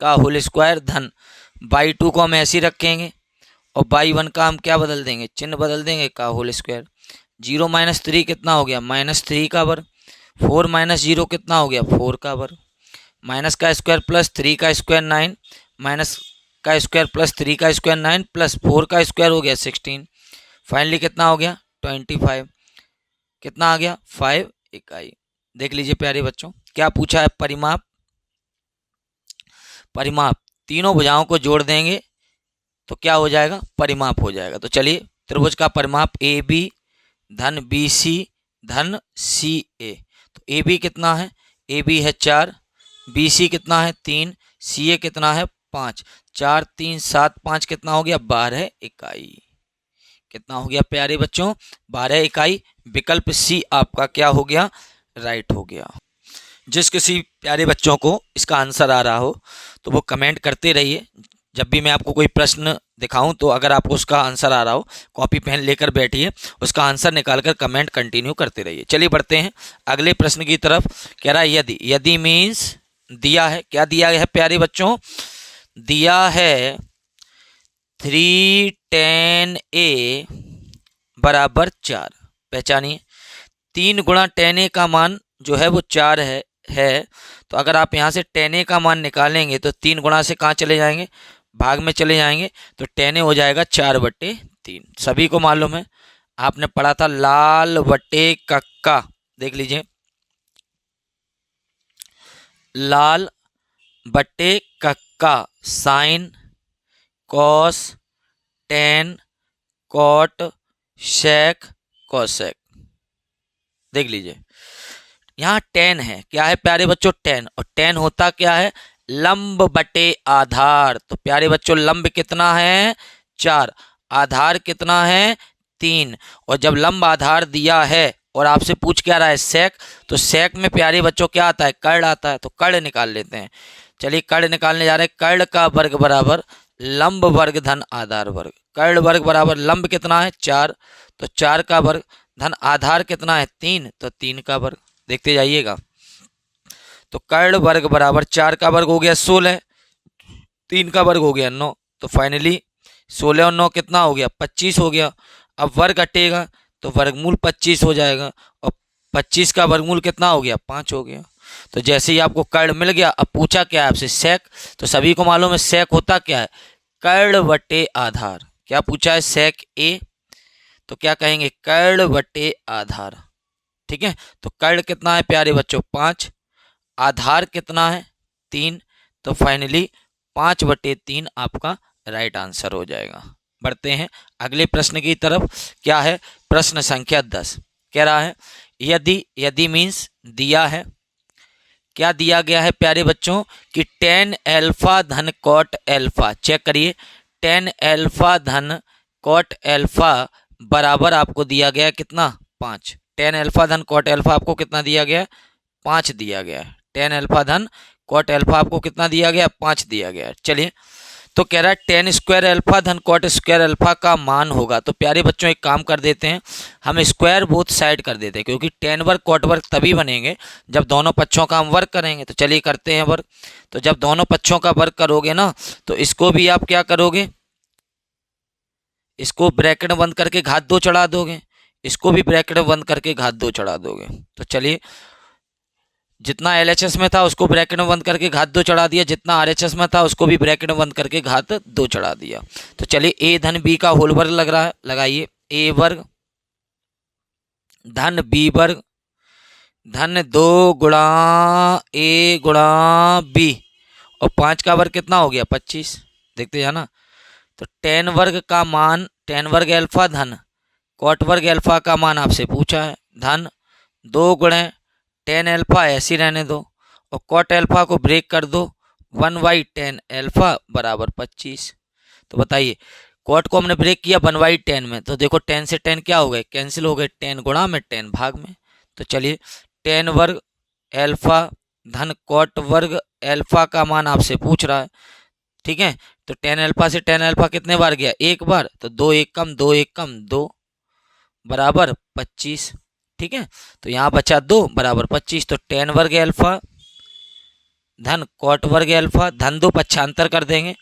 का होल स्क्वायर धन y2 को हम ऐसे ही रखेंगे और y1 का हम क्या बदल देंगे, चिन्ह बदल देंगे का होल स्क्वायर। 0 - 3 कितना हो गया, -3 का वर्ग। 4 - 0 कितना हो गया, 4 का वर्ग। माइनस का स्क्वायर प्लस 3 का स्क्वायर 9, माइनस का स्क्वायर प्लस 3 का स्क्वायर 9 प्लस 4 का स्क्वायर हो गया 16। फाइनली कितना हो गया 25। कितना आ गया 5 इकाई। देख लीजिए प्यारे बच्चों क्या पूछा है, परिमाप। परिमाप तीनों भुजाओं को जोड़ देंगे तो क्या हो जाएगा, परिमाप हो जाएगा। तो चलिए त्रिभुज का परिमाप ए बी धन बी सी धन सी ए। तो ए बी कितना है, ए बी है 4, बी सी कितना है 3, सी ए कितना है 5। 4 3 7 5 कितना हो गया 12 इकाई। कितना हो गया प्यारे बच्चों 12 इकाई। विकल्प सी आपका क्या हो गया, राइट हो गया। जिस किसी प्यारे बच्चों को इसका आंसर आ रहा हो तो वो कमेंट करते रहिए। जब भी मैं आपको कोई प्रश्न दिखाऊं तो अगर आपको उसका आंसर आ रहा हो कॉपी पेन लेकर बैठिए, उसका आंसर निकालकर कमेंट कंटिन्यू करते रहिए। चलिए बढ़ते हैं अगले प्रश्न की तरफ। कह रहा है यदि, यदि मीन्स दिया है, क्या दिया है प्यारे बच्चों, दिया है 3 tan A बराबर 4। पहचानिए 3 गुणा tan A का मान जो है वो 4 है। तो अगर आप यहाँ से tan A का मान निकालेंगे तो 3 गुणा से कहाँ चले जाएंगे, भाग में चले जाएंगे, तो tan A हो जाएगा 4/3। सभी को मालूम है, आपने पढ़ा था लाल बटे कक्का। देख लीजिए लाल बटे कक्का sine cos tan cot sec cosec. देख लीजिए यहाँ टेन है, क्या है प्यारे बच्चों टेन, और टेन होता क्या है, लंब बटे आधार। तो प्यारे बच्चों लंब कितना है 4, आधार कितना है 3, और जब लंब आधार दिया है और आपसे पूछ क्या रहा है सेक, तो सेक में प्यारे बच्चों क्या आता है, कर्ण आता है। तो कर्ण निकाल लेते हैं। चलिए कर्ण निकालने जा रहे हैं। कर्ण का वर्ग बराबर लंब वर्ग धन आधार वर्ग। कर्ण वर्ग बराबर लंब कितना है 4, तो 4 का वर्ग धन आधार कितना है 3, तो 3 का वर्ग। देखते जाइएगा तो कर्ण वर्ग बराबर 4 का वर्ग हो गया 16, 3 का वर्ग हो गया 9। तो फाइनली 16 और 9 कितना हो गया 25 हो गया। अब वर्ग हटेगा तो वर्गमूल 25 हो जाएगा, और 25 का वर्गमूल कितना हो गया 5 हो गया। तो जैसे ही आपको कर्ण मिल गया, अब पूछा क्या है आपसे सेक, तो सभी को मालूम है सेक होता क्या है, कर्ण बटे आधार। क्या पूछा है सेक ए, तो क्या कहेंगे कर्ण बटे आधार। ठीक है, तो कर्ण कितना है प्यारे बच्चों 5, आधार कितना है 3, तो फाइनली 5/3 आपका राइट आंसर हो जाएगा। बढ़ते हैं अगले प्रश्न की तरफ। क्या है प्रश्न संख्या 10। कह रहा है यदि, यदि मीन्स दिया है, क्या दिया गया है प्यारे बच्चों कि tan अल्फा धन कॉट अल्फा। चेक करिए tan अल्फा धन कॉट अल्फा बराबर आपको दिया गया कितना 5। tan अल्फा धन कॉट अल्फा आपको कितना दिया गया 5 दिया गया है। tan अल्फा धन कॉट अल्फा आपको कितना दिया गया 5 दिया गया है। चलिए तो कह रहा है tan स्क्वायर अल्फा धन कॉट स्क्वायर अल्फा का मान होगा। तो प्यारे बच्चों एक काम कर देते हैं, हम स्क्वायर बोथ साइड कर देते हैं, क्योंकि tan वर्ग कॉट वर्ग तभी बनेंगे जब दोनों पक्षों का हम वर्ग करेंगे। तो चलिए करते हैं वर्ग। तो जब दोनों पक्षों का वर्ग करोगे ना, तो इसको भी आप क्या करोगे, इसको ब्रैकेट बंद करके घात 2 चढ़ा दोगे, इसको भी ब्रैकेट बंद करके घात 2 चढ़ा दोगे। तो चलिए जितना LHS में था उसको ब्रैकेट में बंद करके घात 2 चढ़ा दिया, जितना RHS में था उसको भी ब्रैकेट में बंद करके घात 2 चढ़ा दिया। तो चलिए a धन b का होल वर्ग लग रहा है, लगाइए a वर्ग धन b वर्ग धन 2 गुणा a गुणा b, और 5 का वर्ग कितना हो गया 25। देखते जाना। तो tan वर्ग का मान, tan वर्ग अल्फा धन कॉट वर्ग अल्फा का मान आपसे पूछा है, धन 2 गुणे tan अल्फा ऐसे रहने दो, और कॉट अल्फा को ब्रेक कर दो, 1/tan अल्फा बराबर 25। तो बताइए कॉट को हमने ब्रेक किया 1/tan में, तो देखो tan से tan क्या हो गए, कैंसिल हो गए, tan गुणा में tan भाग में। तो चलिए tan वर्ग अल्फा धन कॉट वर्ग अल्फा का मान आपसे पूछ रहा है। ठीक है, तो tan अल्फा से tan अल्फा कितने बार गया, एक बार, तो 2 1 कम 2 1 कम 2 बराबर 25। ठीक है, तो यहाँ बचा 2 बराबर 25। तो tan वर्ग अल्फा धन कॉट वर्ग अल्फा, धन 2 पक्षांतर कर देंगे,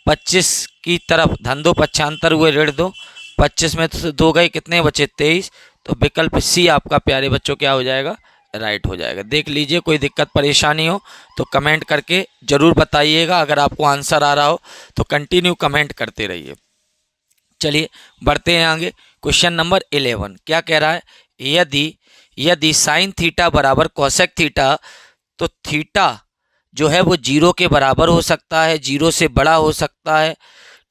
25 की तरफ धन 2 पक्षांतर हुए ऋण 2, 25 में तो 2 गए, कितने बचे 23। तो विकल्प सी आपका प्यारे बच्चों क्या हो जाएगा, राइट हो जाएगा। देख लीजिए, कोई दिक्कत परेशानी हो तो कमेंट करके जरूर बताइएगा। अगर आपको आंसर आ रहा हो तो कंटिन्यू कमेंट करते रहिए। चलिए बढ़ते हैं आगे। क्वेश्चन नंबर 11 क्या कह रहा है, यदि यदि साइन थीटा बराबर कोसेक थीटा, तो थीटा जो है वो 0 के बराबर हो सकता है, 0 से बड़ा हो सकता है,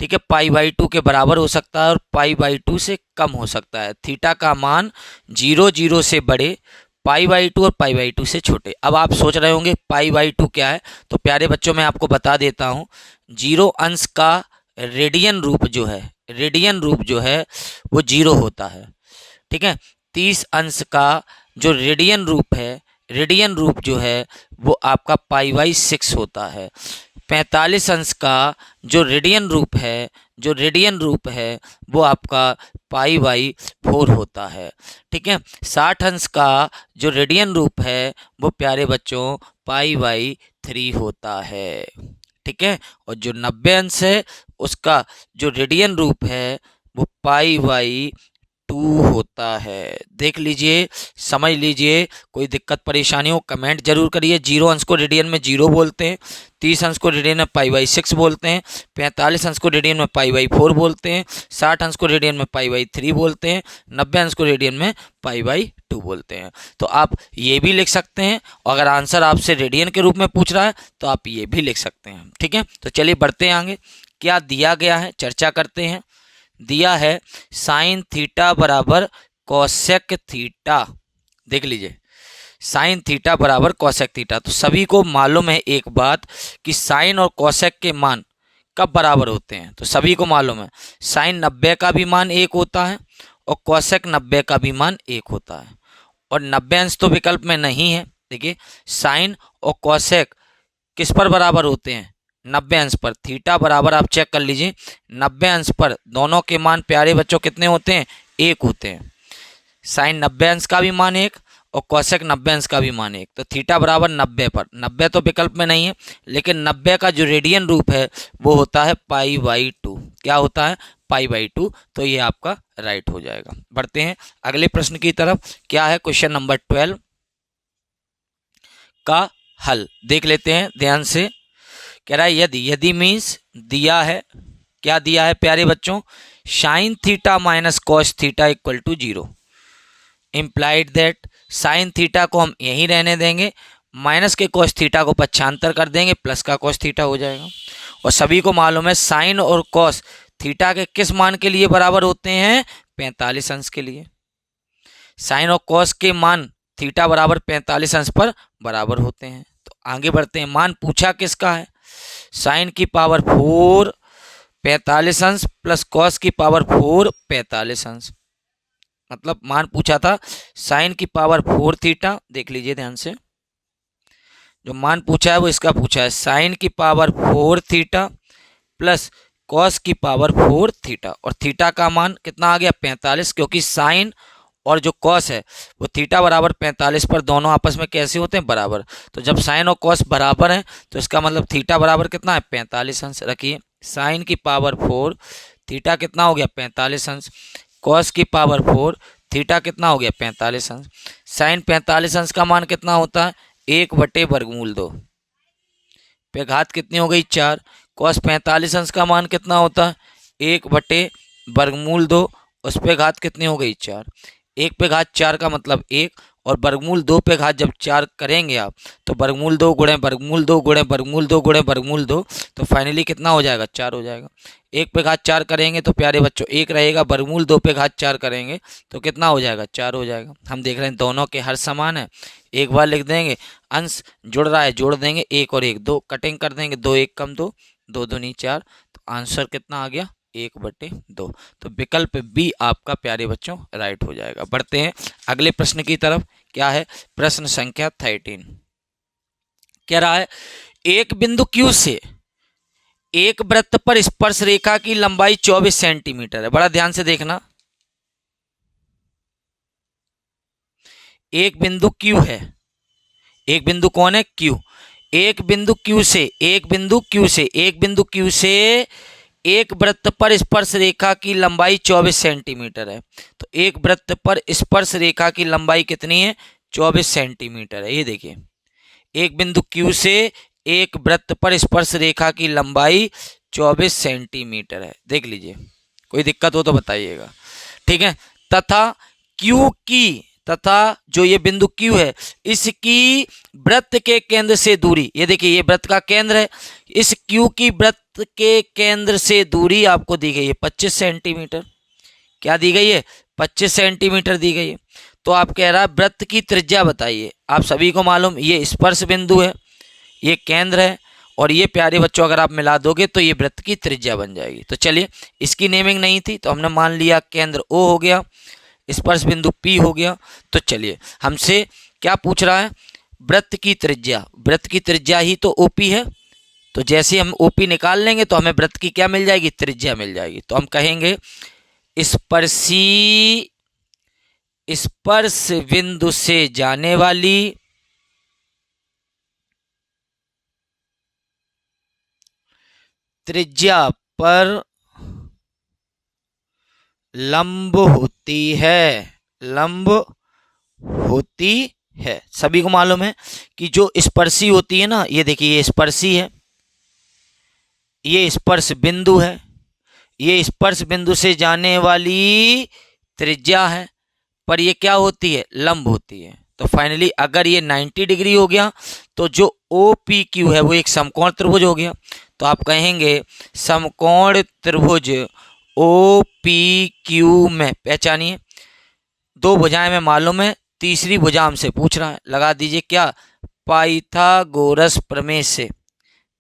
ठीक है, पाई/2 के बराबर हो सकता है और पाई/2 से कम हो सकता है। थीटा का मान 0 0 से बड़े, पाई/2 और पाई/2 से छोटे। अब आप सोच रहे होंगे पाई/2 क्या है, तो प्यारे बच्चों मैं आपको बता देता हूँ। 0 अंश का रेडियन रूप जो है, रेडियन रूप जो है वो 0 होता है, ठीक है। 30 अंश का जो रेडियन रूप है, रेडियन रूप जो है वो आपका पाई/6 होता है। 45 अंश का जो रेडियन रूप है, जो रेडियन रूप है वो आपका पाई/4 होता है, ठीक है। 60 अंश का जो रेडियन रूप है वो प्यारे बच्चों पाई/3 होता है, ठीक है। और जो 90 अंश है उसका जो रेडियन रूप है वो पाई/2 होता है। देख लीजिए, समझ लीजिए, कोई दिक्कत परेशानी हो कमेंट जरूर करिए। 0 अंश को रेडियन में 0 बोलते हैं, 30 अंश को रेडियन में पाई/6 बोलते हैं, 45 अंश को रेडियन में पाई/4 बोलते हैं, 60 अंश को रेडियन में पाई/3 बोलते हैं, 90 अंश को रेडियन में पाई/2 बोलते हैं। तो आप ये भी लिख सकते हैं, अगर आंसर आपसे रेडियन के रूप में पूछ रहा है तो आप ये भी लिख सकते हैं, ठीक है। तो चलिए बढ़ते हैं आगे, क्या दिया गया है चर्चा करते हैं। दिया है साइन थीटा बराबर कोसेक थीटा। देख लीजिए, साइन थीटा बराबर कोसेक थीटा। तो सभी को मालूम है एक बात कि साइन और कोसेक के मान कब बराबर होते हैं, तो सभी को मालूम है साइन 90 का भी मान 1 होता है और कोसेक 90 का भी मान 1 होता है। और 90 अंश तो विकल्प में नहीं है। देखिए, साइन और कोसेक किस पर बराबर होते हैं, 90 अंश पर। थीटा बराबर आप चेक कर लीजिए, 90 अंश पर दोनों के मान प्यारे बच्चों कितने होते हैं, 1 होते हैं। साइन 90 अंश का भी मान 1 और कोसेक 90 अंश का भी मान 1। तो थीटा बराबर 90 पर, 90 तो विकल्प में नहीं है, लेकिन 90 का जो रेडियन रूप है वो होता है पाई/2। क्या होता है, पाई/2। तो ये आपका राइट हो जाएगा। बढ़ते हैं अगले प्रश्न की तरफ। क्या है क्वेश्चन नंबर 12 का हल, देख लेते हैं ध्यान से। कह रहा है यदि, यदि मीन्स दिया है, क्या दिया है प्यारे बच्चों, sine theta minus cos theta equal to 0। Implied that sine theta को हम यहीं रहने देंगे, माइनस के कॉस थीटा को पक्षांतर कर देंगे, प्लस का कॉस थीटा हो जाएगा। और सभी को मालूम है साइन और कॉस थीटा के किस मान के लिए बराबर होते हैं, 45 अंश के लिए। साइन और कॉस के मान थीटा बराबर 45 अंश पर बराबर होते हैं। तो आगे बढ़ते हैं। मान पूछा किसका है, साइन की पावर 4 45 अंश प्लस कॉस की पावर 4 45 अंश। मतलब मान पूछा था साइन की पावर 4 थीटा। देख लीजिए ध्यान से, जो मान पूछा है वो इसका पूछा है, साइन की पावर 4 थीटा प्लस कॉस की पावर 4 थीटा। और थीटा का मान कितना आ गया, 45, क्योंकि साइन और जो कॉस है वो थीटा बराबर 45 पर दोनों आपस में कैसे होते हैं, बराबर। तो जब साइन और कॉस बराबर हैं तो इसका मतलब थीटा बराबर कितना है, 45 अंश। रखिए, साइन की पावर 4 थीटा कितना हो गया, 45 अंश, कॉस की पावर 4 थीटा कितना हो गया, 45 अंश। साइन 45 अंश का मान कितना होता है, 1/√2 पे घात कितनी हो गई, 4। कॉस 45 अंश का मान कितना होता है, 1/√2 उस पे घात कितनी हो गई, 4। 1 पे घात 4 का मतलब 1, और वर्गमूल 2 पे घात जब 4 करेंगे आप तो वर्गमूल 2 गुणे वर्गमूल 2 गुणे वर्गमूल 2 गुणे वर्गमूल 2, तो फाइनली कितना हो जाएगा, 4 हो जाएगा। 1 पे घात 4 करेंगे तो प्यारे बच्चों 1 रहेगा, वर्गमूल 2 पे घात 4 करेंगे तो कितना हो जाएगा, 4 हो जाएगा। हम देख रहे हैं दोनों के हर समान है। एक बार लिख देंगे, अंश जुड़ रहा है जोड़ देंगे, 1 और 1 2 कटिंग कर देंगे, 2 1 कम 2 2 दूनी 4, तो आंसर कितना आ गया, 1/2। तो विकल्प बी आपका प्यारे बच्चों राइट हो जाएगा। बढ़ते हैं अगले प्रश्न की तरफ। क्या है प्रश्न संख्या 13। कह रहा है एक बिंदु Q से एक वृत्त पर स्पर्श रेखा की लंबाई 24 सेंटीमीटर है। बड़ा ध्यान से देखना, एक बिंदु Q है, एक बिंदु कौन है, Q। एक बिंदु Q से एक वृत्त पर स्पर्श रेखा की लंबाई 24 सेंटीमीटर है। तो एक वृत्त पर स्पर्श रेखा की लंबाई कितनी है? 24 सेंटीमीटर है। ये देखिए, एक बिंदु Q से एक वृत्त पर स्पर्श रेखा की लंबाई 24 सेंटीमीटर है। देख लीजिए, कोई दिक्कत हो तो बताइएगा, ठीक है। तथा जो ये बिंदु Q है, इसकी वृत्त के केंद्र से दूरी, ये देखिए ये वृत्त का केंद्र है, इस Q की वृत्त के केंद्र से दूरी आपको दी गई है 25 सेंटीमीटर। क्या दी गई है? 25 सेंटीमीटर दी गई है। तो आप कह रहा है वृत्त की त्रिज्या बताइए। आप सभी को मालूम ये स्पर्श बिंदु है, ये केंद्र है, और ये प्यारे बच्चों अगर आप मिला दोगे तो ये वृत्त की त्रिज्या बन जाएगी। तो चलिए, इसकी नेमिंग नहीं थी तो हमने मान लिया केंद्र O हो गया, स्पर्श बिंदु P हो गया। तो चलिए, हमसे क्या पूछ रहा है? वृत्त की त्रिज्या। वृत्त की त्रिज्या ही तो OP है। तो जैसे हम OP निकाल लेंगे तो हमें वृत्त की क्या मिल जाएगी? त्रिज्या मिल जाएगी। तो हम कहेंगे स्पर्श बिंदु से जाने वाली त्रिज्या पर लंब होती है। सभी को मालूम है कि जो स्पर्शी होती है ना, ये देखिए ये स्पर्शी है, ये स्पर्श बिंदु है, ये स्पर्श बिंदु से जाने वाली त्रिज्या है, पर ये क्या होती है? लंब होती है। तो फाइनली अगर ये 90 डिग्री हो गया तो जो OPQ है वो एक समकोण त्रिभुज हो गया। तो आप कहेंगे समकोण त्रिभुज OPQ में पहचानिए। दो भुजाएं में मालूम है, तीसरी भुजा हमसे पूछ रहा है। लगा दीजिए क्या? पाइथागोरस प्रमेय से।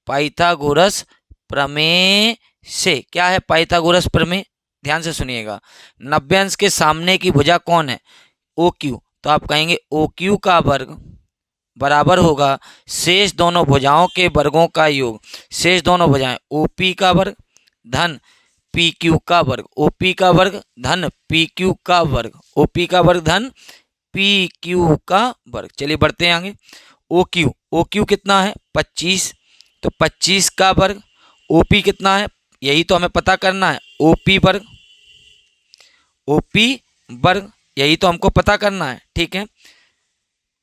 पाइथागोरस प्रमेय से क्या है? पाइथागोरस प्रमेय। ध्यान से सुनिएगा, 90 अंश के सामने की भुजा कौन है? OQ। तो आप कहेंगे OQ का वर्ग बराबर होगा शेष दोनों भुजाओं के वर्गों का योग। शेष दोनों भुजाएं OP का वर्ग धन PQ का वर्ग। OP का वर्ग धन PQ का वर्ग। OP का वर्ग धन PQ का वर्ग। चलिए बढ़ते हैं आगे। OQ कितना है? 25। तो 25 का वर्ग। OP कितना है? यही तो हमें पता करना है। OP वर्ग यही तो हमको पता करना है, ठीक है।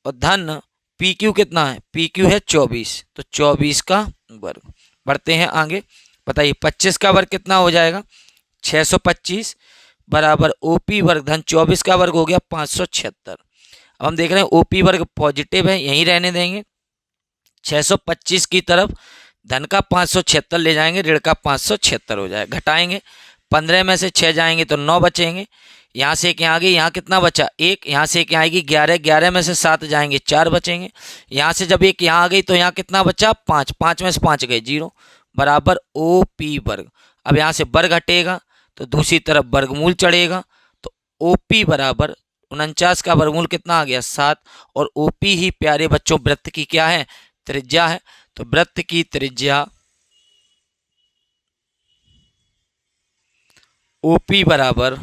और धन PQ कितना है? PQ है 24। तो 24 का वर्ग। बढ़ते हैं आगे। बताइए 25 का वर्ग कितना हो जाएगा? 625 बराबर OP वर्ग धन 24 का वर्ग हो गया 576। अब हम देख रहे हैं OP वर्ग पॉजिटिव है, यहीं रहने देंगे। 625 की तरफ धन का 576 ले जाएंगे, ऋण का 576 हो जाएगा। घटाएंगे, 15 में से 6 जाएंगे तो 9 बचेंगे। यहाँ से एक यहाँ आ गई, यहाँ कितना बचा? 1। यहाँ से एक यहाँ आएगी 11, 11 में से 7 जाएंगे 4 बचेंगे। यहाँ से जब एक यहाँ आ गई तो यहाँ कितना बचा? 5, 5 में से 5 गए 0 बराबर OP वर्ग। अब यहाँ से वर्ग हटेगा तो दूसरी तरफ वर्गमूल चढ़ेगा। तो OP बराबर 49 का वर्गमूल कितना आ गया? 7। और OP ही प्यारे बच्चों वृत्त की क्या है? त्रिज्या है। तो वृत्त की त्रिज्या OP बराबर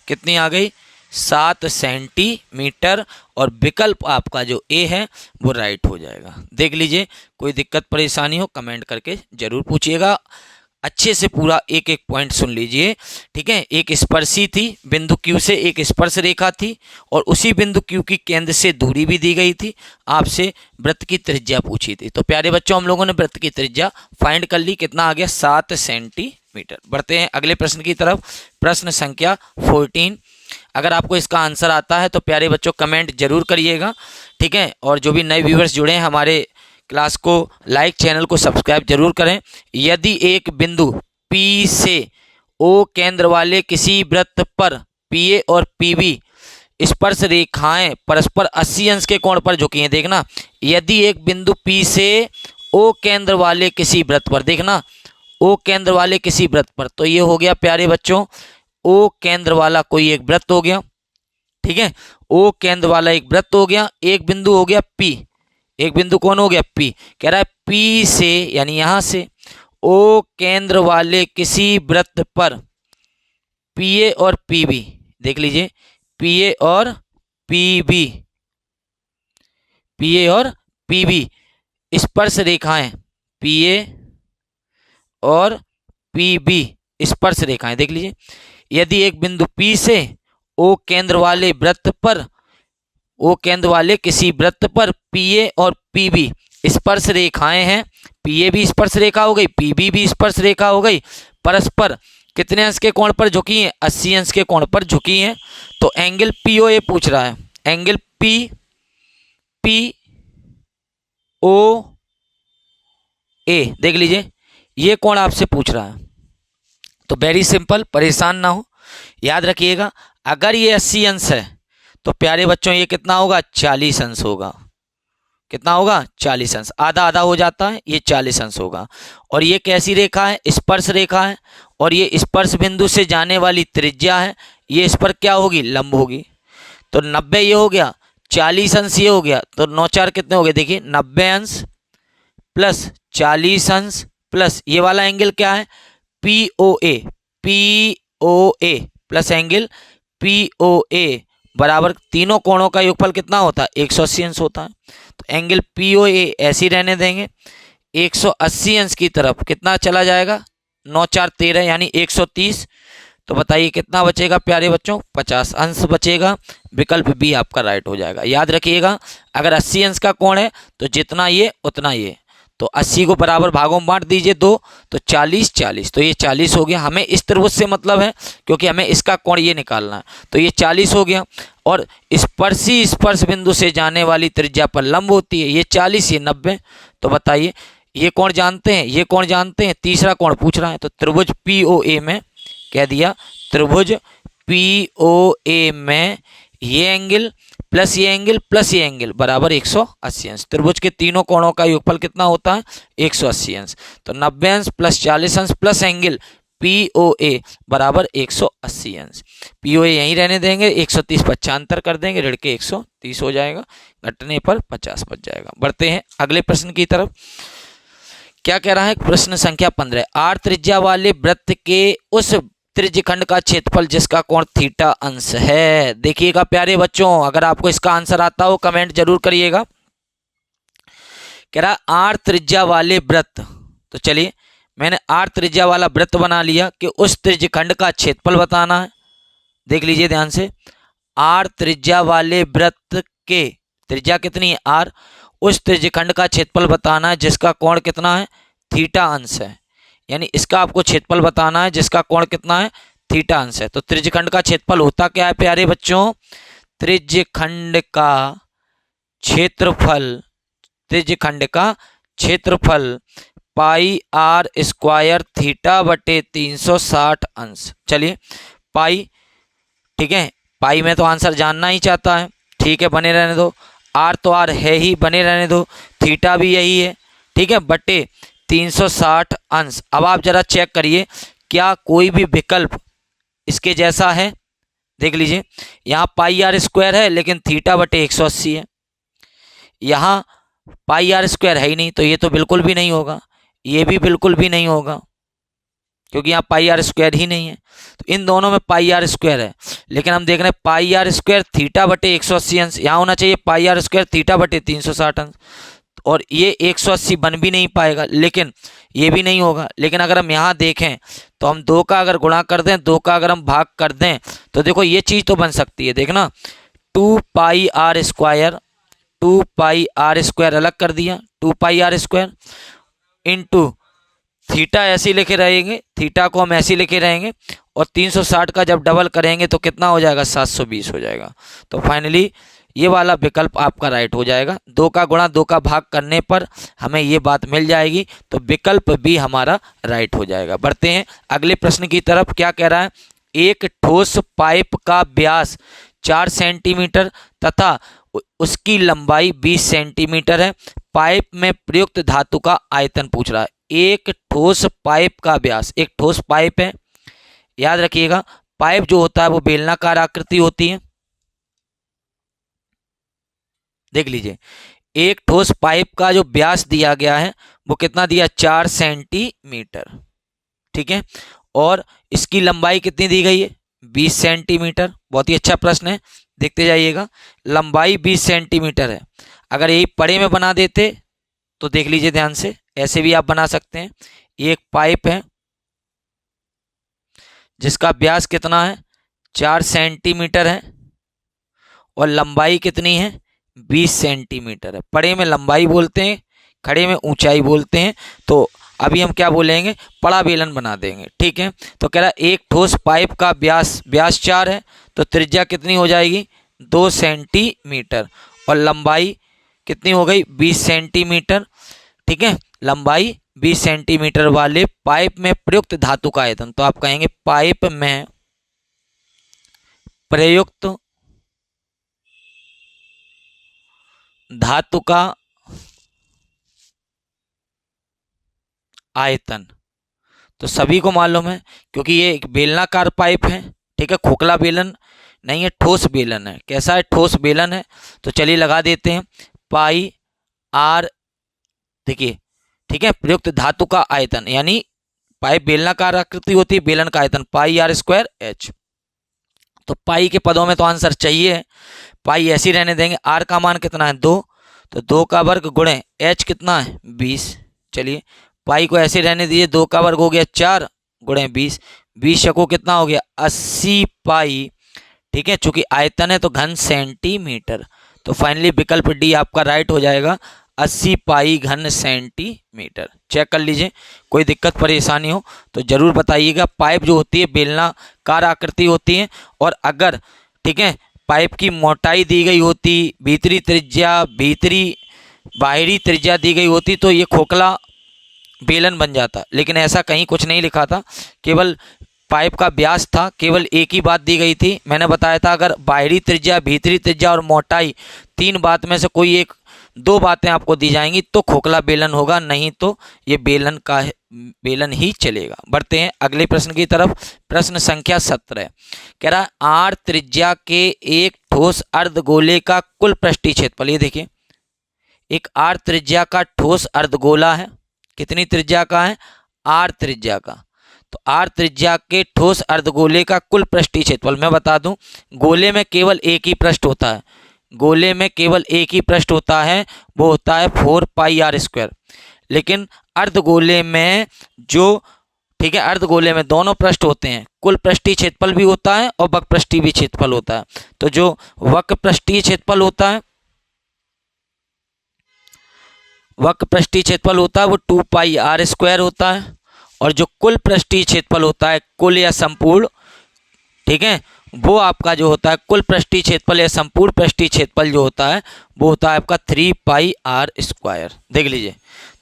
कितनी आ गई? 7 सेंटीमीटर। और विकल्प आपका जो A है वो राइट हो जाएगा। देख लीजिए, कोई दिक्कत परेशानी हो कमेंट करके जरूर पूछिएगा। अच्छे से पूरा एक एक पॉइंट सुन लीजिए, ठीक है। एक स्पर्शी थी बिंदु Q से, एक स्पर्श रेखा थी, और उसी बिंदु Q की केंद्र से दूरी भी दी गई थी। आपसे वृत्त की त्रिज्या पूछी थी। तो प्यारे बच्चों, हम लोगों ने वृत्त की त्रिज्या फाइंड कर ली। कितना आ गया? 7 सेंटीमीटर। बढ़ते हैं अगले प्रश्न की तरफ। प्रश्न संख्या 14। अगर आपको इसका आंसर आता है तो प्यारे बच्चों कमेंट जरूर करिएगा, ठीक है। और जो भी नए व्यूअर्स जुड़े हैं हमारे क्लास को लाइक, चैनल को सब्सक्राइब जरूर करें। यदि एक बिंदु P से O केंद्र वाले किसी वृत्त पर PA और PB स्पर्श रेखाएं परस्पर 80 अंश के कोण पर झुकी हैं। देखना, यदि एक बिंदु P से O केंद्र वाले किसी वृत्त पर, देखना O केंद्र वाले किसी वृत्त पर, तो ये हो गया प्यारे बच्चों O केंद्र वाला कोई एक वृत्त हो गया, ठीक है। O केंद्र वाला एक वृत्त हो गया। एक बिंदु हो गया P, एक बिंदु कौन हो गया? P। कह रहा है P से यानी यहां से O केंद्र वाले किसी वृत्त पर PA और PB, देख लीजिए PA और PB, PA और PB स्पर्श रेखाएं पी ए और पी बी स्पर्श रेखाएं, देख लीजिए, यदि एक बिंदु P से O केंद्र वाले वृत्त पर, O केंद्र वाले किसी वृत्त पर PA और PB स्पर्श रेखाएं हैं, PA भी स्पर्श रेखा हो गई, PB भी स्पर्श रेखा हो गई, परस्पर कितने अंश के कोण पर झुकी हैं, 80 अंश के कोण पर झुकी हैं, तो एंगल POA पूछ रहा है, एंगल POA देख लीजिए, ये कोण आपसे पूछ रहा है। तो वेरी सिंपल, परेशान ना हो, याद रखिएगा, अगर ये 80 अंश है तो प्यारे बच्चों ये कितना होगा, 40 अंश होगा। कितना होगा, 40 अंश, आधा आधा हो जाता है, ये 40 अंश होगा। और ये कैसी रेखा है, स्पर्श रेखा है, और ये स्पर्श बिंदु से जाने वाली त्रिज्या है, ये इस पर क्या होगी, लंब होगी। तो 90 ये हो गया, 40 अंश ये हो गया, तो 9 4 कितने हो गए, देखिए 90 अंश प्लस 40 अंश प्लस ये वाला एंगल क्या है, POA, POA plus angle POA बराबर तीनों कोणों का योगफल कितना होता है, 180 अंश होता है। तो एंगल POA ऐसे ही रहने देंगे, 180 अंश की तरफ कितना चला जाएगा, 9 4 13 यानी 130। तो बताइए कितना बचेगा प्यारे बच्चों, 50 अंश बचेगा। विकल्प बी आपका राइट हो जाएगा। याद रखिएगा, अगर 80 अंश का कोण है तो जितना ये उतना ये, तो 80 को बराबर भागों में बांट दीजिए 2, तो 40 40, तो ये 40 हो गया। हमें इस त्रिभुज से मतलब है क्योंकि हमें इसका कोण ये निकालना है, तो ये 40 हो गया। और स्पर्शी स्पर्श बिंदु से जाने वाली त्रिज्या पर लंब होती है, ये 40 ये 90। तो बताइए ये कोण जानते हैं, ये कोण जानते हैं, तीसरा कोण पूछ रहा है। तो त्रिभुज POA में कह दिया, त्रिभुज POA में ये एंगल प्लस ये एंगल प्लस ये एंगल बराबर 180 अंश। त्रिभुज के तीनों कोणों का योगफल कितना होता है, 180 अंश। तो 90 अंश प्लस 40 अंश प्लस एंगल POA बराबर 180 अंश। POA यहीं रहने देंगे, 130 पक्षांतर कर देंगे, ऋण के 130 हो जाएगा, घटने पर 50 बच जाएगा। बढ़ते हैं अगले प्रश्न की तरफ। क्या कह रहा है, प्रश्न संख्या 15, आर त्रिज्या वाले वृत्त के उस त्रिज्यखंड का क्षेत्रफल जिसका कोण थीटा अंश है। देखिएगा प्यारे बच्चों, अगर आपको इसका आंसर आता हो कमेंट जरूर करिएगा। कह रहा आर त्रिज्या वाले वृत्त, तो चलिए मैंने आर त्रिज्या वाला वृत्त बना लिया कि उस त्रिज्यखंड का क्षेत्रफल बताना है। देख लीजिए ध्यान से, आर त्रिज्या वाले वृत्त के त्रिज्या कितनी है, आर, उस त्रिज्यखंड का क्षेत्रफल बताना है जिसका कोण कितना है, थीटा अंश है। यानी इसका आपको क्षेत्रफल बताना है जिसका कोण कितना है, थीटा अंश है। तो त्रिज्यखंड का क्षेत्रफल होता क्या है प्यारे बच्चों, त्रिज्यखंड का क्षेत्रफल, त्रिज्यखंड का क्षेत्रफल पाई आर स्क्वायर थीटा बटे 360 अंश। चलिए पाई, ठीक है, पाई में तो आंसर जानना ही चाहता है, ठीक है, बने रहने दो। आर तो आर है ही, बने रहने दो। थीटा भी यही है, ठीक है, बटे 360 अंश। अब आप जरा चेक करिए क्या कोई भी विकल्प इसके जैसा है। देख लीजिए, यहाँ पाई आर स्क्वायर है लेकिन थीटा बटे 180 है, यहाँ पाई आर स्क्वायर है ही नहीं, तो ये तो बिल्कुल भी नहीं होगा, ये भी बिल्कुल भी नहीं होगा क्योंकि यहाँ पाई आर स्क्वायर ही नहीं है। तो इन दोनों में पाई आर स्क्वायर है, लेकिन हम देख रहे हैं पाई आर स्क्वायर थीटा बटे 180 अंश, यहाँ होना चाहिए पाई आर स्क्वायर थीटा बटे 360 अंश, और ये 180 बन भी नहीं पाएगा, लेकिन ये भी नहीं होगा। लेकिन अगर हम यहाँ देखें तो हम 2 का अगर गुणा कर दें, 2 का अगर हम भाग कर दें, तो देखो ये चीज़ तो बन सकती है। देखना 2 pi R square, 2 pi R square अलग कर दिया, 2 pi R square into theta ऐसे लिखे रहेंगे, थीटा को हम ऐसे लिखे रहेंगे, और 360 का जब डबल करेंगे तो कितना हो जाएगा, 720 हो जाएगा। तो फाइनली ये वाला विकल्प आपका राइट हो जाएगा। 2 का गुणा 2 का भाग करने पर हमें ये बात मिल जाएगी, तो विकल्प भी हमारा राइट हो जाएगा। बढ़ते हैं अगले प्रश्न की तरफ। क्या कह रहा है, एक ठोस पाइप का व्यास 4 सेंटीमीटर तथा उसकी लंबाई 20 सेंटीमीटर है। पाइप में प्रयुक्त धातु का आयतन पूछ रहा है। एक ठोस पाइप का व्यास, एक ठोस पाइप है, याद रखिएगा पाइप जो होता है वो बेलनाकार आकृति होती है। देख लीजिए, एक ठोस पाइप का जो व्यास दिया गया है वो कितना दिया, 4 सेंटीमीटर, ठीक है, और इसकी लंबाई कितनी दी गई है, 20 सेंटीमीटर। बहुत ही अच्छा प्रश्न है, देखते जाइएगा। लंबाई 20 सेंटीमीटर है, अगर यही पड़े में बना देते तो देख लीजिए ध्यान से, ऐसे भी आप बना सकते हैं। ये एक पाइप है जिसका व्यास कितना है, 4 सेंटीमीटर है, और लंबाई कितनी है, 20 सेंटीमीटर है। पड़े में लंबाई बोलते हैं, खड़े में ऊंचाई बोलते हैं। तो अभी हम क्या बोलेंगे, पड़ा बेलन बना देंगे। ठीक है, तो कह रहा है एक ठोस पाइप का व्यास 4 है, तो त्रिज्या कितनी हो जाएगी, 2 सेंटीमीटर, और लंबाई कितनी हो गई, 20 सेंटीमीटर। ठीक है, लंबाई 20 सेंटीमीटर वाले पाइप में प्रयुक्त धातु का आयतन, तो आप कहेंगे पाइप में प्रयुक्त धातु का आयतन। तो सभी को मालूम है, क्योंकि ये एक बेलनाकार पाइप है। ठीक है, खोखला बेलन नहीं है, ठोस बेलन है। कैसा है, ठोस बेलन है। तो चलिए लगा देते हैं, पाई आर, देखिए ठीक है, प्रयुक्त धातु का आयतन, यानी पाइप बेलनाकार आकृति होती है, बेलन का आयतन पाई आर स्क्वायर एच। तो पाई के पदों में तो आंसर चाहिए है, पाई ऐसी रहने देंगे। आर का मान कितना है, 2, तो 2 का वर्ग गुणे एच कितना है, 20। चलिए पाई को ऐसे रहने दीजिए, 2 का वर्ग हो गया 4 गुणे 20, 20 शको कितना हो गया, 80 पाई। ठीक है, चूंकि आयतन है तो घन सेंटीमीटर, तो फाइनली विकल्प डी आपका राइट हो जाएगा, 80 पाई घन सेंटीमीटर। चेक कर लीजिए, कोई दिक्कत परेशानी हो तो जरूर बताइएगा। पाइप जो होती है बेलनाकार आकृति होती है, और अगर ठीक है पाइप की मोटाई दी गई होती, भीतरी त्रिज्या, बाहरी त्रिज्या दी गई होती, तो ये खोखला बेलन बन जाता। लेकिन ऐसा कहीं कुछ नहीं लिखा था, केवल पाइप का व्यास था, केवल एक ही बात दी गई थी। मैंने बताया था अगर बाहरी त्रिज्या, भीतरी त्रिज्या और मोटाई, 3 बात में से कोई एक 2 बातें आपको दी जाएंगी तो खोखला बेलन होगा, नहीं तो ये बेलन ही चलेगा। बढ़ते हैं अगले प्रश्न की तरफ। प्रश्न संख्या 17 कह रहा है आर त्रिज्या के एक ठोस अर्धगोले का कुल पृष्ठीय क्षेत्रफल। ये देखिए, एक आर त्रिज्या का ठोस अर्धगोला है, कितनी त्रिज्या का है, आर त्रिज्या का। तो आर त्रिज्या के ठोस अर्धगोले का कुल पृष्ठीय क्षेत्रफल मैं बता दूं, गोले में केवल एक ही पृष्ठ होता है, गोले में केवल एक ही पृष्ठ होता है, वो होता है 4 पाई आर स्क्वायर। लेकिन अर्धगोले में जो ठीक है, अर्धगोले में दोनों पृष्ठ होते हैं, कुल पृष्ठीय क्षेत्रफल भी होता है और वक्र पृष्ठीय भी क्षेत्रफल होता है। तो जो वक्र पृष्ठीय क्षेत्रफल होता है, वक्र पृष्ठीय क्षेत्रफल होता है वो 2 पाई आर स्क्वायर होता है, और जो कुल पृष्ठीय क्षेत्रफल होता है, कुल या संपूर्ण, ठीक है, वो आपका जो होता है कुल पृष्ठीय क्षेत्रफल या संपूर्ण पृष्ठीय क्षेत्रफल जो होता है वो होता है आपका 3 पाई आर स्क्वायर। देख लीजिए,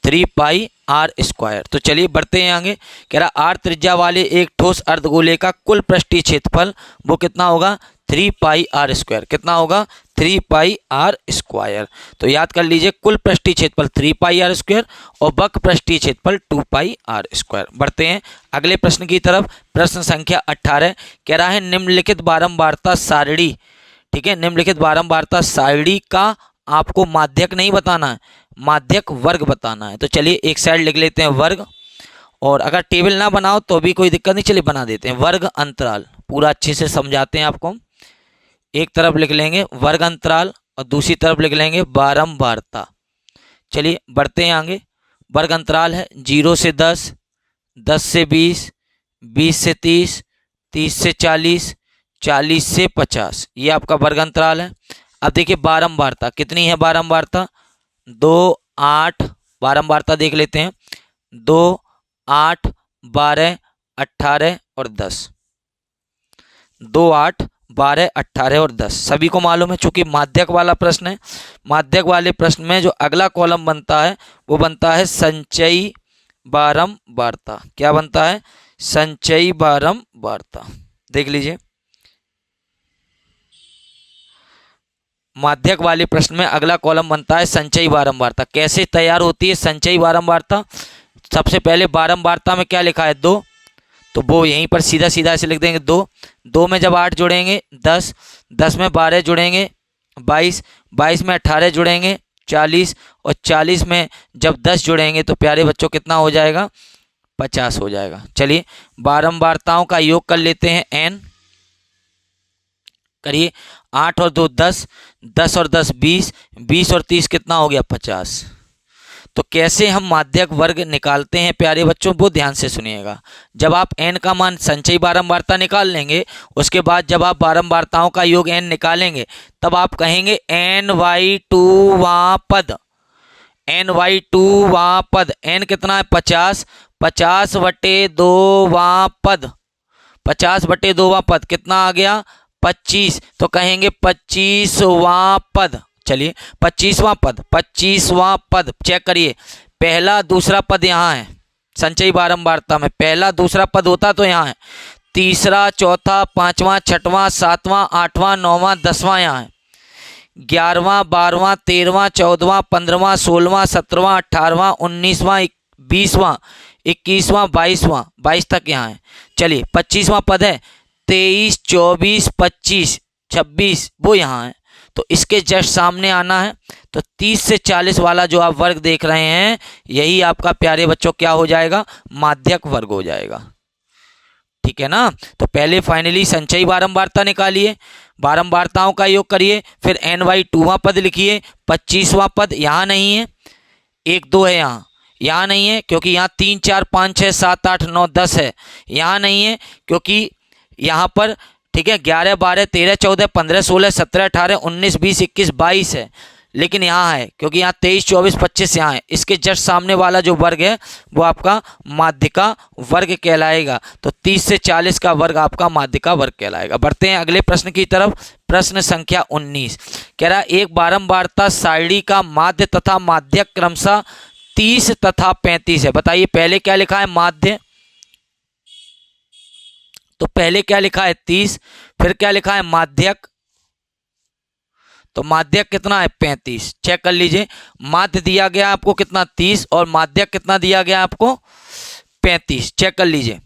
3 पाई आर स्क्वायर। तो चलिए बढ़ते हैं आगे। कह रहा आर त्रिज्या वाले एक ठोस अर्धगोले का कुल पृष्ठीय क्षेत्रफल वो कितना होगा, 3 पाई आर स्क्वायर। कितना होगा, 3 पाई आर स्क्वायर। तो याद कर लीजिए, कुल पृष्ठीय क्षेत्रफल 3 पाई आर स्क्वायर और वक्र पृष्ठीय क्षेत्रफल 2 पाई आर स्क्वायर। बढ़ते हैं अगले प्रश्न की तरफ। प्रश्न संख्या 18 कह रहा है निम्नलिखित बारंबारता सारणी, ठीक है, निम्नलिखित बारंबारता सारणी का आपको माध्यक नहीं बताना है, माध्यक वर्ग बताना है। तो चलिए एक साइड लिख लेते हैं वर्ग, और अगर टेबल ना बनाओ तो भी कोई दिक्कत नहीं, चलिए बना देते हैं वर्ग अंतराल। पूरा अच्छे से समझाते हैं आपको। एक तरफ लिख लेंगे वर्ग अंतराल और दूसरी तरफ लिख लेंगे बारंबारता। चलिए बढ़ते हैं आगे। वर्ग अंतराल है 0 से 10, 10 से 20, 20 से 30, 30 से 40, 40 से 50, ये आपका वर्ग अंतराल है। अब देखिए बारंबारता कितनी है, बारंबारता 2, 8, बारंबारता देख लेते हैं, 2, 8, 12, 18 और 10, 2, 8, 12, 18 और 10 सभी को मालूम है। चूंकि माध्यक वाला प्रश्न है, माध्यक वाले प्रश्न में जो अगला कॉलम बनता है वो बनता है संचयी बारंबारता। क्या बनता है, संचयी बारंबारता। देख लीजिए, माध्यक वाले प्रश्न में अगला कॉलम बनता है संचयी बारंबारता। कैसे तैयार होती है संचयी बारंबारता, सबसे पहले बारंबारता में क्या लिखा है 2, तो वो यहीं पर सीधा सीधा ऐसे लिख देंगे 2, 2 में जब 8 जुड़ेंगे 10, 10 में 12 जुड़ेंगे 22, 22 में 18 जुड़ेंगे 40, और 40 में जब 10 जुड़ेंगे तो प्यारे बच्चों कितना हो जाएगा, 50 हो जाएगा। चलिए बारंबारताओं का योग कर लेते हैं n, करिए 8 और 2 10, 10 और 10 20, 20 और 30 कितना हो गया 50। तो कैसे हम माध्यक वर्ग निकालते हैं प्यारे बच्चों, वो ध्यान से सुनिएगा। जब आप n का मान संचयी बारंबारता निकाल लेंगे, उसके बाद जब आप बारंबारताओं का योग n निकालेंगे, तब आप कहेंगे ny2वां पद, ny2वां पद, n कितना है 50, 50/2वां पद, 50/2वां पद कितना आ गया 25, तो कहेंगे 25वां पद। चलिए 25वां पद, 25वां पद चेक करिए, पहला दूसरा पद यहाँ है, संचयी बारंबारता में पहला दूसरा पद होता तो यहाँ है, तीसरा चौथा पांचवा छठवां सातवां आठवां नौवां 10वां यहाँ है, 11वां 12वां 13वां 14वां 15वां 16वां 17वां 18वां 19वां 20वां 21वां 22 तक यहाँ है। चलिए 25वां पद है, 23 24 25 26 वो यहाँ है, तो इसके जस्ट सामने आना है। तो 30 से 40 वाला जो आप वर्ग देख रहे हैं, यही आपका प्यारे बच्चों क्या हो जाएगा, माध्यक वर्ग हो जाएगा। ठीक है ना। तो पहले फाइनली संचयी बारंबारता निकालिए, बारंबारताओं का योग करिए, फिर ny2वां पद लिखिए। 25वां पद यहाँ नहीं है, 1 2 है यहाँ नहीं है, क्योंकि यहाँ 3 4 5 6 7 8 9 10 है, यहाँ नहीं है क्योंकि यहाँ पर ठीक है 11 12 13 14 15 16 17 18 19 20 21 22 है, लेकिन यहाँ है क्योंकि यहाँ 23 24 25 यहाँ है। इसके जस्ट सामने वाला जो वर्ग है वो आपका माध्यिका वर्ग कहलाएगा। तो 30 से 40 का वर्ग आपका माध्यिका वर्ग कहलाएगा। बढ़ते हैं अगले प्रश्न की तरफ। प्रश्न संख्या 19 कह रहा एक बारंबारता सारणी का माध्य तथा माध्यक क्रमशः 30 तथा 35 है। बताइए पहले क्या लिखा है माध्य, तो पहले क्या लिखा है 30, फिर क्या लिखा है माध्यक, तो माध्यक कितना है 35। चेक कर लीजिए, माध्य दिया गया आपको कितना 30 और माध्यक कितना दिया गया आपको 35। चेक कर लीजिए,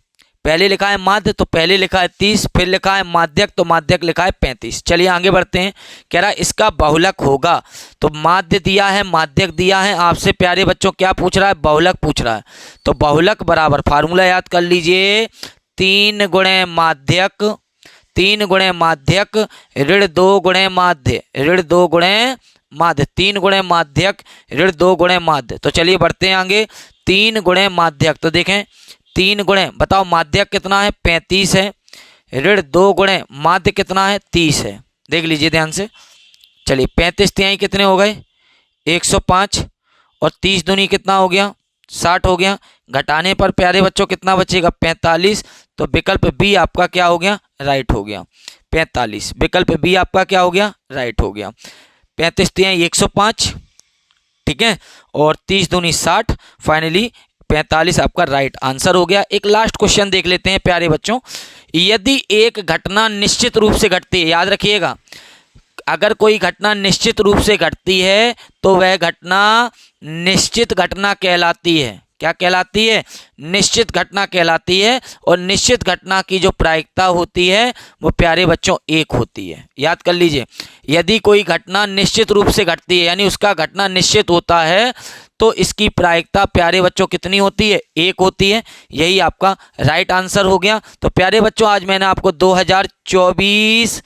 पहले लिखा है माध्य तो पहले लिखा है 30, फिर लिखा है माध्यक तो माध्यक लिखा है 35। चलिए आगे बढ़ते हैं। कह रहा है इसका बहुलक होगा, तो माध्य दिया है माध्यक दिया है, आपसे प्यारे बच्चों क्या पूछ रहा है, बहुलक पूछ रहा है। तो बहुलक बराबर फार्मूला याद कर लीजिए, 3 गुणे माध्यक, 3 गुणे माध्यक ऋण 2 गुणे माध्य, ऋण 2 गुणे माध्य, 3 गुणे माध्यक ऋण 2 गुणे माध्य। तो चलिए बढ़ते हैं आगे, 3 गुणे माध्यक, तो देखें 3 गुणे, बताओ माध्यक कितना है 35 है, ऋण 2 गुणे माध्य कितना है 30 है। देख लीजिए ध्यान से। चलिए 35 तिहाई कितने हो गए 105 और 30 दूनी कितना हो गया 60 हो गया। घटाने पर प्यारे बच्चों कितना बचेगा 45। तो विकल्प बी आपका क्या हो गया, राइट हो गया 45। विकल्प बी आपका क्या हो गया, राइट हो गया। 35 तिहाई 105, ठीक है, और 30 दूनी 60, फाइनली 45 आपका राइट आंसर हो गया। एक लास्ट क्वेश्चन देख लेते हैं प्यारे बच्चों। यदि एक घटना निश्चित रूप से घटती है, याद रखिएगा अगर कोई घटना निश्चित रूप से घटती है तो वह घटना निश्चित घटना कहलाती है। क्या कहलाती है, निश्चित घटना कहलाती है। और निश्चित घटना की जो प्रायिकता होती है वो प्यारे बच्चों 1 होती है। याद कर लीजिए, यदि कोई घटना निश्चित रूप से घटती है यानी उसका घटना निश्चित होता है तो इसकी प्रायिकता प्यारे बच्चों कितनी होती है, 1 होती है। यही आपका राइट आंसर हो गया। तो प्यारे बच्चों आज मैंने आपको 2024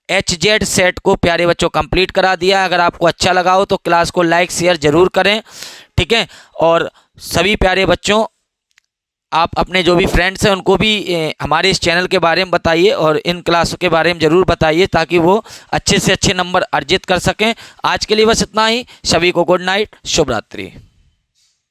HZ सेट को प्यारे बच्चों कंप्लीट करा दिया। अगर आपको अच्छा लगा हो तो क्लास को लाइक शेयर जरूर करें, ठीक है। और सभी प्यारे बच्चों आप अपने जो भी फ्रेंड्स हैं उनको भी हमारे इस चैनल के बारे में बताइए और इन क्लासों के बारे में ज़रूर बताइए ताकि वो अच्छे से अच्छे नंबर अर्जित कर सकें। आज के लिए बस इतना ही। सभी को गुड नाइट, शुभ रात्रि।